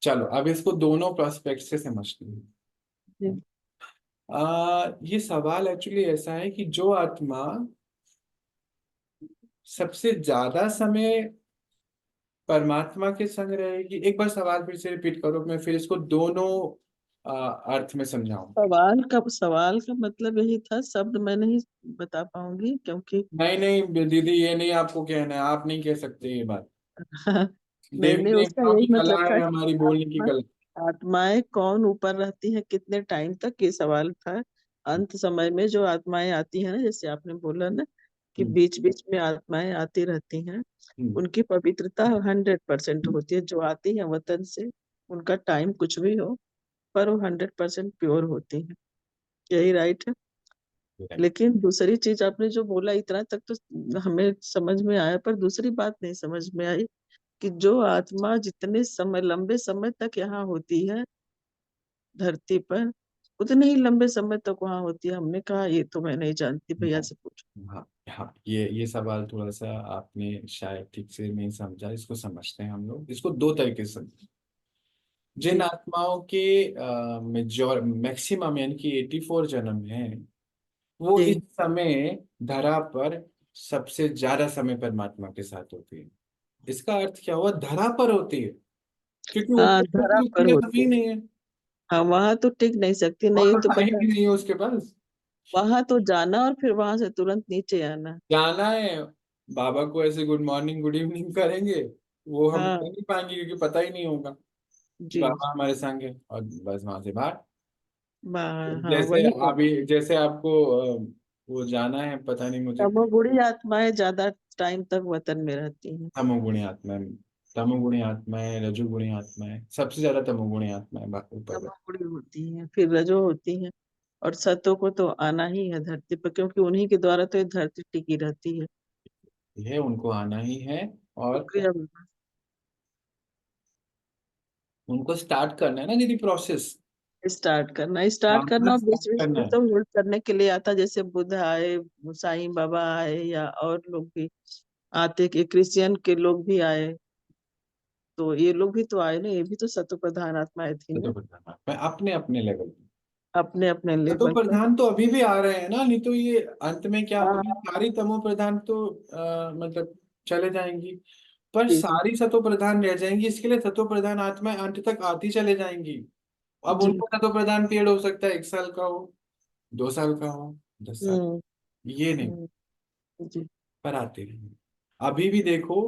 Speaker 1: चलो अब इसको दोनों प्रोस्पेक्ट से समझते
Speaker 4: जी।
Speaker 1: हैं। ये सवाल एक्चुअली ऐसा है कि जो आत्मा सबसे ज्यादा समय परमात्मा के संग रहेगी, एक बार सवाल फिर से रिपीट करो, मैं फिर इसको दोनों अर्थ में समझाऊं।
Speaker 4: सवाल का मतलब यही था, शब्द मैं नहीं बता पाऊंगी क्योंकि
Speaker 1: नहीं नहीं दीदी, ये नहीं आपको कहना है, आप नहीं कह सकते ये बात।
Speaker 4: नहीं नहीं,
Speaker 1: देवी
Speaker 4: उसका
Speaker 1: देवताओं की
Speaker 4: यही
Speaker 1: कला
Speaker 4: मतलब था
Speaker 1: है,
Speaker 4: कि
Speaker 1: हमारी बोलने की
Speaker 4: आत्मा
Speaker 1: कला।
Speaker 4: आत्माएं कौन ऊपर रहती हैं कितने टाइम तक, ये सवाल था। अंत समय में जो आत्माएं आती हैं ना, जैसे आपने बोला ना कि
Speaker 1: हम्म,
Speaker 4: बीच बीच में आत्माएं आती रहती हैं,
Speaker 1: हम्म,
Speaker 4: उनकी पवित्रता 100% होती है। जो आती है वतन से, उनका टाइम कुछ भी हो, पर वो 100% प्योर होती है। यही राइट है।
Speaker 1: right।
Speaker 4: लेकिन दूसरी चीज आपने जो बोला इतना तक तो हमें समझ में आया, पर दूसरी बात नहीं समझ में आई कि जो आत्मा जितने समय लंबे समय तक यहाँ होती है धरती पर, उतने ही लंबे समय तक वहां होती है। हमने कहा ये तो मैं नहीं जानती, भैया से पूछो।
Speaker 1: हाँ हाँ, ये सवाल थोड़ा सा आपने शायद ठीक से नहीं समझा। इसको समझते हैं हम लोग, इसको दो तरीके से समझते हैं। जिन
Speaker 4: जी
Speaker 1: आत्माओं के मेजॉर मैक्सिमम यानी कि 84 जन्म है, वो इस
Speaker 4: जी।
Speaker 1: समय धरा पर सबसे ज्यादा समय परमात्मा के साथ होती है। इसका अर्थ क्या हुआ, धरा पर होती है, क्योंकि
Speaker 4: हाँ,
Speaker 1: ऊपर तो
Speaker 4: धरा
Speaker 1: उसके
Speaker 4: पर
Speaker 1: लिए
Speaker 4: होती
Speaker 1: जमीन
Speaker 4: है।
Speaker 1: नहीं है।
Speaker 4: हाँ, वहां तो टिक नहीं सकती,
Speaker 1: वहां
Speaker 4: नहीं
Speaker 1: तो
Speaker 4: तो
Speaker 1: टाइम
Speaker 4: पता।
Speaker 1: भी नहीं है उसके पास।
Speaker 4: वहां तो जाना और फिर वहां से तुरंत नीचे आना।
Speaker 1: जाना है, बाबा को ऐसे गुड मॉर्निंग गुड इवनिंग करेंगे, वो हम कर
Speaker 4: हाँ
Speaker 1: नहीं पाएंगे क्योंकि पता ही नहीं होगा कि
Speaker 4: जी
Speaker 1: बाबा
Speaker 4: जी।
Speaker 1: हमारे संग है, और बस वहां से बाहर।
Speaker 4: हाँ,
Speaker 1: जैसे
Speaker 4: वही तो।
Speaker 1: अभी जैसे आपको वो जाना है, पता नहीं मुझे।
Speaker 4: तमोगुणी आत्माएं ज्यादा टाइम तक वतन में रहती हैं।
Speaker 1: तमोगुणी आत्मा, तमोगुणी आत्माएं, रजोगुणी आत्माएं, सबसे ज्यादा तमोगुणी आत्माएं ऊपर।
Speaker 4: तमोगुणी होती हैं, फिर रजो होती हैं, और सतों को तो आना ही है धरती पर, क्योंकि उन्हीं के द्वारा तो ये धरती टिकी रहती है।
Speaker 1: है, उनको आना ही है। और
Speaker 4: शुक्रिया।
Speaker 1: उनको स्टार्ट करना है ना दीदी, प्रोसेस।
Speaker 4: स्टार्ट करना, और बीच
Speaker 1: स्टार्ट
Speaker 4: बीच
Speaker 1: करना
Speaker 4: में
Speaker 1: है।
Speaker 4: तो होल्ड करने के लिए आता, जैसे बुद्ध आए, साईं बाबा आए, या और लोग भी आते, कि क्रिश्चियन के लोग भी आए, तो ये लोग भी तो आए ना, ये भी तो सत्व प्रधान आत्माएं थी
Speaker 1: तो
Speaker 4: ना,
Speaker 1: प्रधान मैं अपने अपने लेवल।
Speaker 4: अपने अपने
Speaker 1: तो
Speaker 4: लेवल पर।
Speaker 1: प्रधान तो अभी भी आ रहे हैं ना, नहीं तो ये अंत में क्या होगी,
Speaker 4: हाँ
Speaker 1: सारी तमो प्रधान तो मतलब चले जाएंगी, पर
Speaker 4: जी जी
Speaker 1: सारी सतो प्रधान रह जाएंगी। इसके लिए सतो प्रधान आत्माएं अंत तक आती चले जाएंगी। अब
Speaker 4: जी।
Speaker 1: उनको सतो प्रधान पीरियड हो सकता है 1 साल का हो, 2 साल का हो, 10 साल,
Speaker 4: हम्म
Speaker 1: ये नहीं,
Speaker 4: जी।
Speaker 1: पर आते रहेंगे। अभी भी देखो,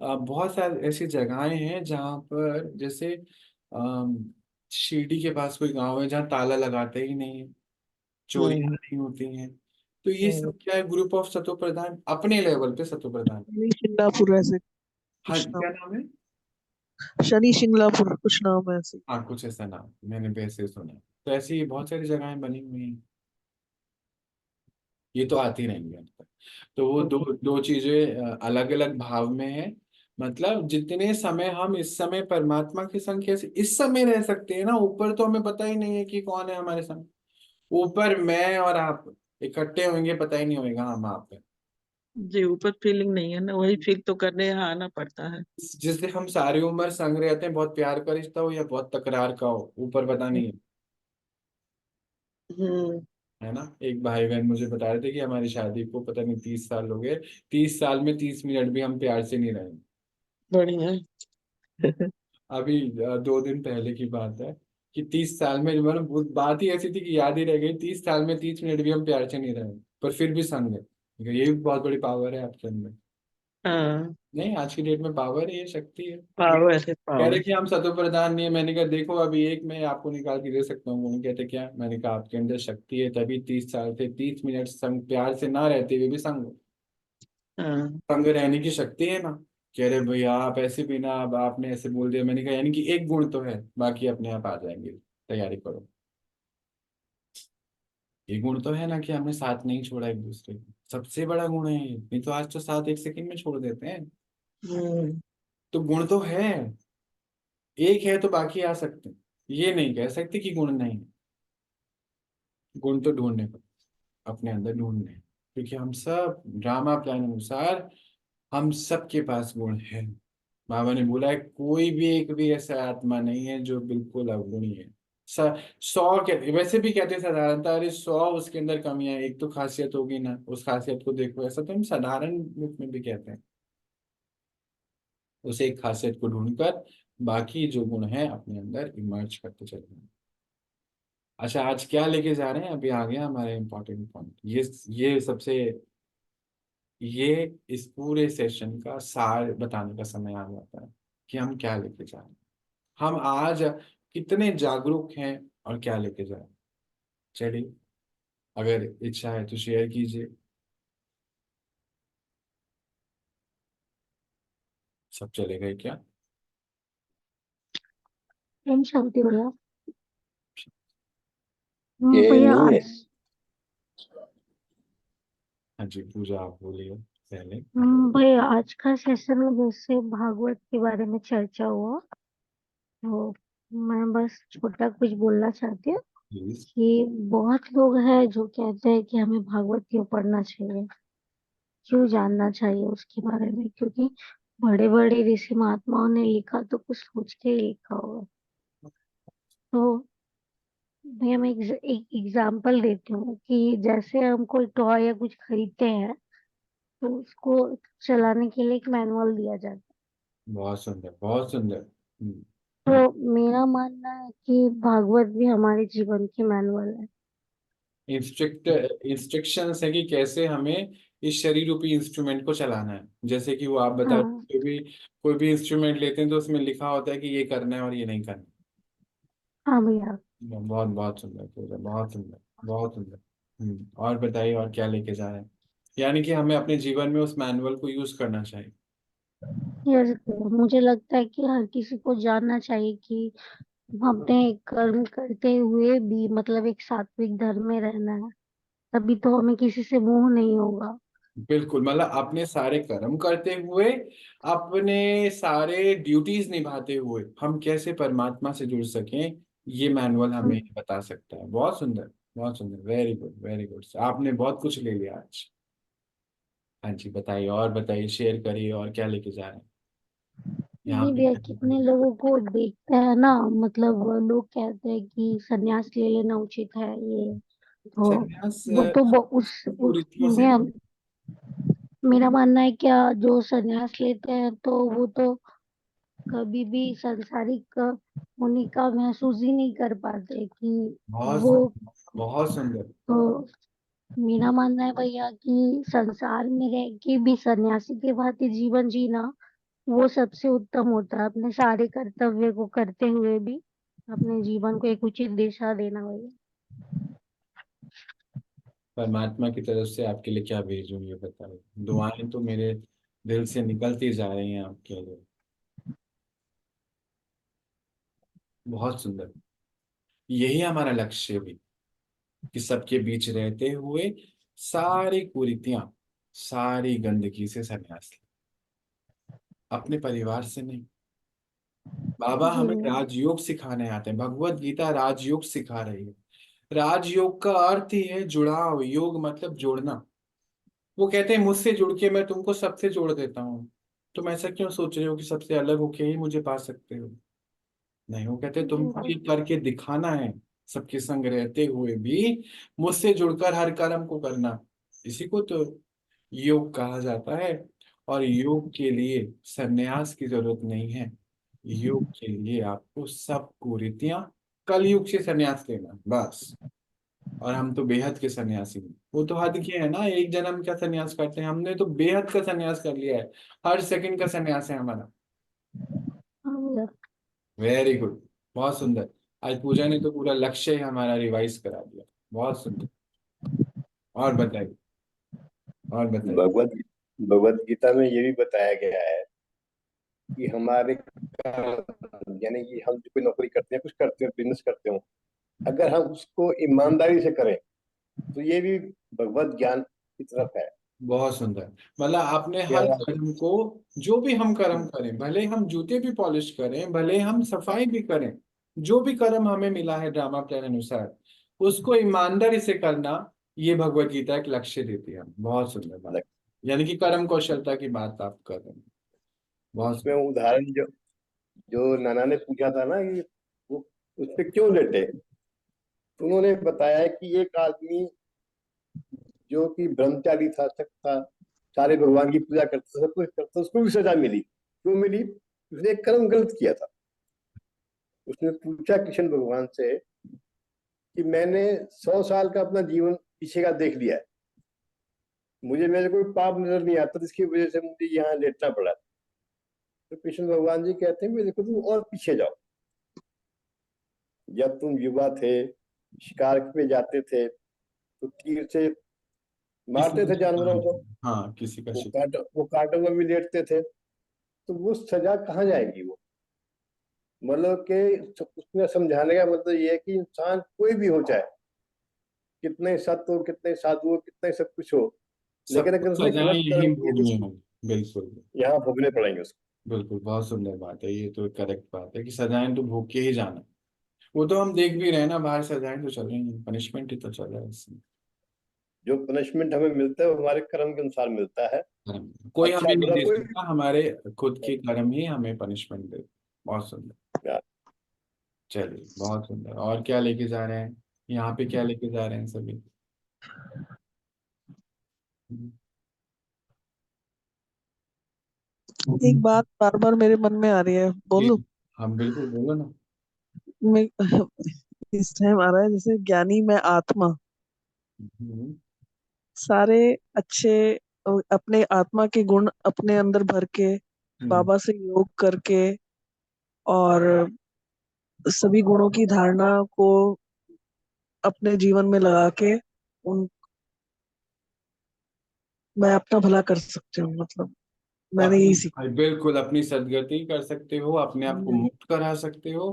Speaker 1: बहुत सारी ऐसी जगहें हैं जहाँ पर जैसे अम, शिरडी के पास कोई गांव है जहाँ ताला लगाते ही नहीं है, चोरियां
Speaker 4: हम्म
Speaker 1: नहीं होती हैं। तो ये
Speaker 4: हम्म।
Speaker 1: सब क्या है, ग्रुप ऑफ सतो प्रधान अपने लेवल पे सतो प्रधान।
Speaker 5: शनि शिंगणापुर ऐसे
Speaker 1: हाँ,
Speaker 5: कुछ
Speaker 1: क्या
Speaker 5: नाम।
Speaker 1: नाम है?
Speaker 5: शनि शिंगणापुर कुछ नाम है ऐसे।
Speaker 1: हाँ, कुछ ऐसा नाम मैंने भी ऐसे सुना है। तो ऐसी बहुत सारी जगहें बनी हुई हैं, ये तो आती रहेंगी अंत तक। तो वो दो दो चीजें अलग अलग भाव में है। मतलब जितने समय हम इस समय परमात्मा की संख्या से इस समय रह सकते हैं ना, ऊपर तो हमें पता ही नहीं है कि कौन है हमारे संग। ऊपर मैं और आप इकट्ठे होंगे, पता ही नहीं होगा हम आप हैं।
Speaker 4: जी, ऊपर फीलिंग नहीं है ना, वही फील तो करने यहाँ आना पड़ता है।
Speaker 1: जिससे हम सारी उम्र संग रहते हैं, बहुत प्यार का रिश्ता हो या बहुत तकरार का हो, ऊपर पता नहीं है।
Speaker 4: हम्म।
Speaker 1: है ना, एक भाई बहन मुझे बता रहे थे कि हमारी शादी को पता नहीं 30 साल हो गए, 30 साल में 30 मिनट भी हम प्यार से नहीं रहे।
Speaker 4: बढ़िया।
Speaker 1: अभी 2 दिन पहले की बात है कि 30 साल में, मतलब वो बात ही ऐसी थी कि याद ही रह गई, 30 साल में 30 मिनट भी हम प्यार से नहीं रहे, पर फिर भी संग है। ये भी बहुत बड़ी पावर है आपके अंदर।
Speaker 4: हाँ,
Speaker 1: नहीं, आज की डेट में पावर है, ये शक्ति है।
Speaker 4: पावर है
Speaker 1: कह रहे
Speaker 4: पावर।
Speaker 1: कि हम सतो प्रधान नहीं है, मैंने कहा देखो अभी एक मैं आपको निकाल के दे सकता हूँ। उन्होंने कहते क्या, मैंने कहा आपके अंदर शक्ति है, तभी 30 साल से 30 मिनट संग प्यार से ना रहते हुए भी संग हो।
Speaker 4: हाँ
Speaker 1: संग रहने की शक्ति है ना। कह रहे भैया आप ऐसे भी ना, अब आपने ऐसे बोल दिया। मैंने कहा यानी कि एक गुण तो है, बाकी अपने आप आ जाएंगे, तैयारी करो। ये गुण तो है ना कि हमने साथ नहीं छोड़ा एक दूसरे को। सबसे बड़ा गुण है ये। नहीं तो आज तो साथ एक सेकंड में छोड़ देते हैं।
Speaker 4: हम्म।
Speaker 1: तो गुण तो है, एक है तो बाकी आ सकते हैं, ये नहीं कह सकते कि गुण नहीं है। गुण तो ढूंढने को, अपने अंदर ढूंढने हैं। क्योंकि हम सब ड्रामा प्लान अनुसार हम सबके पास गुण है। बाबा ने बोला है कोई भी एक भी ऐसा आत्मा नहीं है जो बिल्कुल अवगुणी है। 100 वैसे भी कहते हैं साधारणता, अरे 100 उसके अंदर कमियां हैं, एक तो खासियत होगी ना, उस खासियत को देखो, ऐसा तो हम साधारण रूप में भी कहते हैं। उसे एक खासियत को ढूंढकर बाकी जो गुण है अपने अंदर इमर्ज करते चले। अच्छा, आज क्या लेके जा रहे हैं, अभी आ गया हमारा इम्पोर्टेंट पॉइंट। ये सबसे, ये इस पूरे सेशन का सार बताने का समय आ जाता है कि हम क्या लेके जा रहे हैं, हम आज कितने जागरूक हैं और क्या लेके जा रहे हैं। चलिए, अगर इच्छा है तो शेयर कीजिए। सब चले गए क्या?
Speaker 3: ओम शांति भैया।
Speaker 6: ये
Speaker 3: भैया
Speaker 6: नहीं है।
Speaker 3: आज
Speaker 1: हाँ जी, पूजा आप बोलिए पहले।
Speaker 3: भैया आज का सेशन में जैसे भागवत के बारे में चर्चा हुआ, तो मैं बस छोटा कुछ बोलना चाहती हूँ
Speaker 1: प्लीज।
Speaker 3: कि बहुत लोग हैं जो कहते हैं कि हमें भागवत क्यों पढ़ना चाहिए, क्यों जानना चाहिए उसके बारे में, क्योंकि बड़े बड़े ऋषि महात्माओं ने लिखा तो कुछ सोच के ही लिखा होगा। तो भैया मैं एक एग्जाम्पल देती हूँ कि जैसे हम कोई टॉय या कुछ खरीदते हैं तो उसको चलाने के लिए एक मैनुअल दिया जाता
Speaker 1: बहुत सुंदर, बहुत सुंदर।
Speaker 3: है। तो मेरा मानना है कि भागवत भी हमारे जीवन की मैनुअल है।
Speaker 1: इंस्ट्रक्शंस है कि कैसे हमें इस शरीर रूपी इंस्ट्रूमेंट को चलाना है। जैसे कि वो आप बता,
Speaker 3: हाँ
Speaker 1: कोई भी इंस्ट्रूमेंट लेते हैं तो उसमें लिखा होता है कि ये करना है और ये नहीं करना
Speaker 3: हाँ भैया।
Speaker 1: है। बहुत बहुत सुंदर पूजा, बहुत सुंदर, बहुत सुंदर। और बताइए, और क्या लेके जा रहे हैं? यानी कि हमें अपने जीवन में उस मैनुअल को यूज करना चाहिए।
Speaker 3: यस भैया, मुझे लगता है कि हर किसी को जानना चाहिए कि हमें कर्म करते हुए भी मतलब एक सात्विक धर्म में रहना है, तभी तो हमें किसी से मोह नहीं होगा।
Speaker 1: बिल्कुल, मतलब अपने सारे कर्म करते हुए, अपने सारे ड्यूटीज निभाते हुए हम कैसे परमात्मा से जुड़ सकें, ये मैनुअल हमें
Speaker 3: हम्म,
Speaker 1: बता सकता है। बहुत सुंदर, बहुत सुंदर, वेरी गुड, वेरी गुड। आपने बहुत कुछ ले लिया आज। हाँ जी, बताइए, और बताइए, शेयर करिए, और क्या लेके जा रहे हैं यहाँ
Speaker 3: नहीं
Speaker 1: पे।
Speaker 3: भैया, कितने लोगों को देखते हैं ना, मतलब वो लोग कहते हैं कि संन्यास ले लेना उचित है ये, तो
Speaker 1: संन्यास
Speaker 3: वो तो उस
Speaker 1: कुरीतियों से
Speaker 3: भैया
Speaker 1: नहीं।
Speaker 3: मेरा मानना है क्या, जो संन्यास लेते हैं तो वो तो कभी भी सांसारिक होने का महसूस ही नहीं कर पाते कि
Speaker 1: बहुत
Speaker 3: वो,
Speaker 1: सुंदर, बहुत सुंदर।
Speaker 3: तो मेरा मानना है भैया कि संसार में रह के भी सन्यासी के भांति जीवन जीना वो सबसे उत्तम होता है, अपने सारे कर्तव्य को करते हुए भी अपने जीवन को एक उचित दिशा देना भैया।
Speaker 1: परमात्मा की तरफ से आपके लिए क्या भेजूं ये बताइए। दुआएं तो मेरे दिल से निकलती जा रही हैं आपके लिए। बहुत सुंदर। यही हमारा लक्ष्य भी, कि सबके बीच रहते हुए सारी कुरीतियां, सारी गंदगी से संन्यास लें। अपने परिवार से नहीं। बाबा
Speaker 3: जी
Speaker 1: हमें
Speaker 3: भैया।
Speaker 1: राजयोग सिखाने आते हैं, भगवत गीता राजयोग सिखा रही है। राजयोग का अर्थ ही है जुड़ाव, योग मतलब जोड़ना। वो कहते हैं मुझसे जुड़ के मैं तुमको सबसे जोड़ देता हूँ। तुम ऐसा क्यों सोच रहे हो कि सबसे अलग होके ही मुझे पा सकते हो? नहीं, वो कहते हैं
Speaker 3: जी
Speaker 1: तुमको
Speaker 3: भैया।
Speaker 1: ये करके दिखाना है, सबके संग रहते हुए भी मुझसे जुड़कर हर कर्म को करना। इसी को तो योग कहा जाता है। और योग के लिए संन्यास की जरूरत नहीं है। योग के लिए आपको सब कुरीतियां, कलयुग से संन्यास लेना बस। और हम तो बेहद के सन्यासी हैं। वो तो हद के है ना, एक जन्म का सन्यास करते हैं, हमने तो बेहद का सन्यास कर लिया है। हर सेकंड का सन्यास है हमारा।
Speaker 3: हाँ भैया।
Speaker 1: वेरी गुड, बहुत सुंदर। आज पूजा ने तो पूरा लक्ष्य ही हमारा रिवाइज करा दिया। बहुत सुंदर। और बताइए, और बताइए।
Speaker 6: भगवत भगवत गीता में ये भी बताया गया है कि हमारे यानी कि हम जो कोई नौकरी करते हैं, कुछ करते हैं, बिजनेस करते हो, अगर हम उसको ईमानदारी से करें तो ये भी भगवत ज्ञान की तरफ है।
Speaker 1: बहुत सुंदर। मतलब आपने
Speaker 6: क्या
Speaker 1: हर
Speaker 6: बात है।
Speaker 1: कर्म को, जो भी हम कर्म करें, भले हम जूते भी पॉलिश करें, भले हम सफाई भी करें, जो भी कर्म हमें मिला है ड्रामा प्लान अनुसार, उसको ईमानदारी से करना, ये भगवत गीता एक लक्ष्य देती है। बहुत सुंदर बात। यानी कि कर्म कौशलता की बात आप कर रहे हैं। बहुत
Speaker 6: उसमें
Speaker 1: सुंदर।
Speaker 6: उदाहरण जो जो नाना ने पूछा था ना कि वो उस पे क्यों लेटे, तो उन्होंने बताया कि एक आदमी जो कि ब्रह्मचारी था, सख्त था, सारे भगवान की पूजा करता, सब कुछ करता, उसको भी सजा मिली। क्यों मिली? उसने एक कर्म गलत किया था। उसने पूछा कृष्ण भगवान से कि मैंने 100 साल का अपना जीवन पीछे का देख लिया है, मुझे मेरे कोई पाप नजर नहीं आता, जिसकी वजह से मुझे यहाँ लेटना पड़ा। तो कृष्ण भगवान जी कहते हैं कि देखो तुम और पीछे जाओ। जब तुम युवा थे, शिकार पे जाते थे, तो तीर से
Speaker 1: किसी
Speaker 6: मारते
Speaker 1: का
Speaker 6: थे जानवरों को,
Speaker 1: शिकार, हाँ किसी का शिकार।
Speaker 6: वो कांटों में भी लेटते थे। तो वो सजा कहाँ जाएगी? वो मतलब कि उसमें समझाने का मतलब ये है कि इंसान कोई भी हो, चाहे कितने सत हो, कितने साधु हो, कितने सब कुछ हो, लेकिन
Speaker 1: सबको
Speaker 6: अगर उसने
Speaker 1: सजाएं
Speaker 6: गलत कर्म
Speaker 1: यही
Speaker 6: किए तो
Speaker 1: भोगनी होगी। बिल्कुल।
Speaker 6: यहाँ भोगने पड़ेंगे उसको।
Speaker 1: बिल्कुल बहुत सुंदर बात है, ये तो करेक्ट बात है कि सजाएं तो भोग के ही जाना। वो तो हम देख भी रहे हैं ना, बाहर सजाएं तो चल रही हैं, पनिशमेंट ही तो चल रहा है इसमें।
Speaker 6: जो पनिशमेंट हमें मिलता है वो हमारे कर्म के अनुसार मिलता है।
Speaker 1: कोई
Speaker 6: अच्छा
Speaker 1: हमें नहीं
Speaker 6: बुरा
Speaker 1: दे
Speaker 6: कोई
Speaker 1: सकता, हमारे खुद के कर्म ही हमें पनिशमेंट दे। बहुत सुंदर।
Speaker 6: भी।
Speaker 1: चलिए बहुत सुंदर। और क्या लेके जा रहे हैं, यहाँ पे क्या लेके जा रहे हैं सभी?
Speaker 5: एक बात बार बार मेरे मन में आ रही है,
Speaker 1: जी,
Speaker 5: बोलूं?
Speaker 1: हम बिल्कुल बोलो ना।
Speaker 5: मैं इस टाइम आ रहा है, जैसे ज्ञानी में आत्मा,
Speaker 1: हम्म,
Speaker 5: सारे अच्छे अपने आत्मा के गुण अपने अंदर भर के,
Speaker 1: हम्म।
Speaker 5: बाबा से योग करके, और सभी गुणों की धारणा को अपने जीवन में लगा के उन मैं अपना भला कर सकती हूँ, मतलब मैंने
Speaker 1: अपनी,
Speaker 5: यही सीखा।
Speaker 1: बिल्कुल अपनी सदगति कर सकते हो, अपने आप को मुक्त करा सकते हो,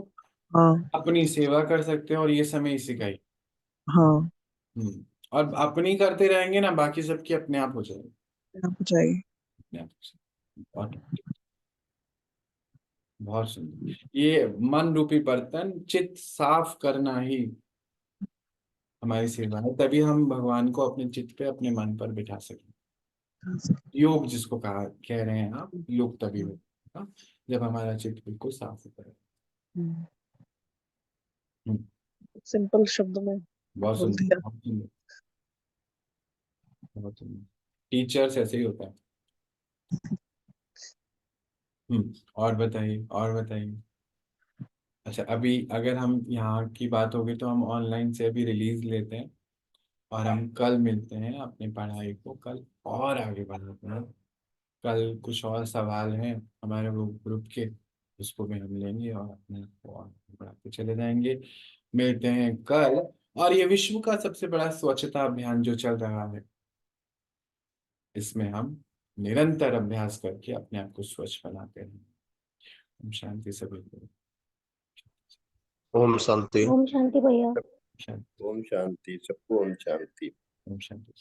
Speaker 5: हाँ,
Speaker 1: अपनी सेवा कर सकते हो, और ये समय इसी का ही।
Speaker 5: हाँ।
Speaker 1: और अपनी करते रहेंगे ना, बाकी सबकी अपने आप हो जाएगी।
Speaker 5: आप चाहिए।
Speaker 1: अपने आप हो जाएगी। बहुत सुंदर। ये मन रूपी बर्तन चित्त साफ करना ही हमारी सेवा है, तभी हम भगवान को अपने चित्त पे, अपने मन पर बिठा सकें। योग जिसको कहा कह रहे हैं आप, योग तभी होगा जब हमारा चित्त बिल्कुल साफ होता है। हम्म,
Speaker 5: सिंपल शब्द में
Speaker 1: बहुत
Speaker 5: बोल
Speaker 1: सुंदर,
Speaker 5: दिया।
Speaker 1: बहुत सुंदर, बहुत सुंदर। टीचर्स ऐसे ही होता है। और बताइए, और बताइए। अच्छा, अभी अगर हम यहाँ की बात होगी तो हम ऑनलाइन से अभी रिलीज लेते हैं, और हम कल मिलते हैं अपनी पढ़ाई को कल और आगे बढ़ाते हैं। कल कुछ और सवाल हैं हमारे वो ग्रुप के, उसको भी हम लेंगे और अपने आप को और बढ़ाते चले जाएंगे। मिलते हैं कल। और ये विश्व का सबसे बड़ा स्वच्छता अभियान जो चल रहा है, इसमें हम निरंतर अभ्यास करके अपने आप को स्वच्छ बनाते हैं। हम शांति सभी को।
Speaker 6: ओम शांति।
Speaker 3: ओम शांति भैया।
Speaker 1: शांति।
Speaker 6: ओम शांति, सबको ओम शांति।
Speaker 1: ओम शांति।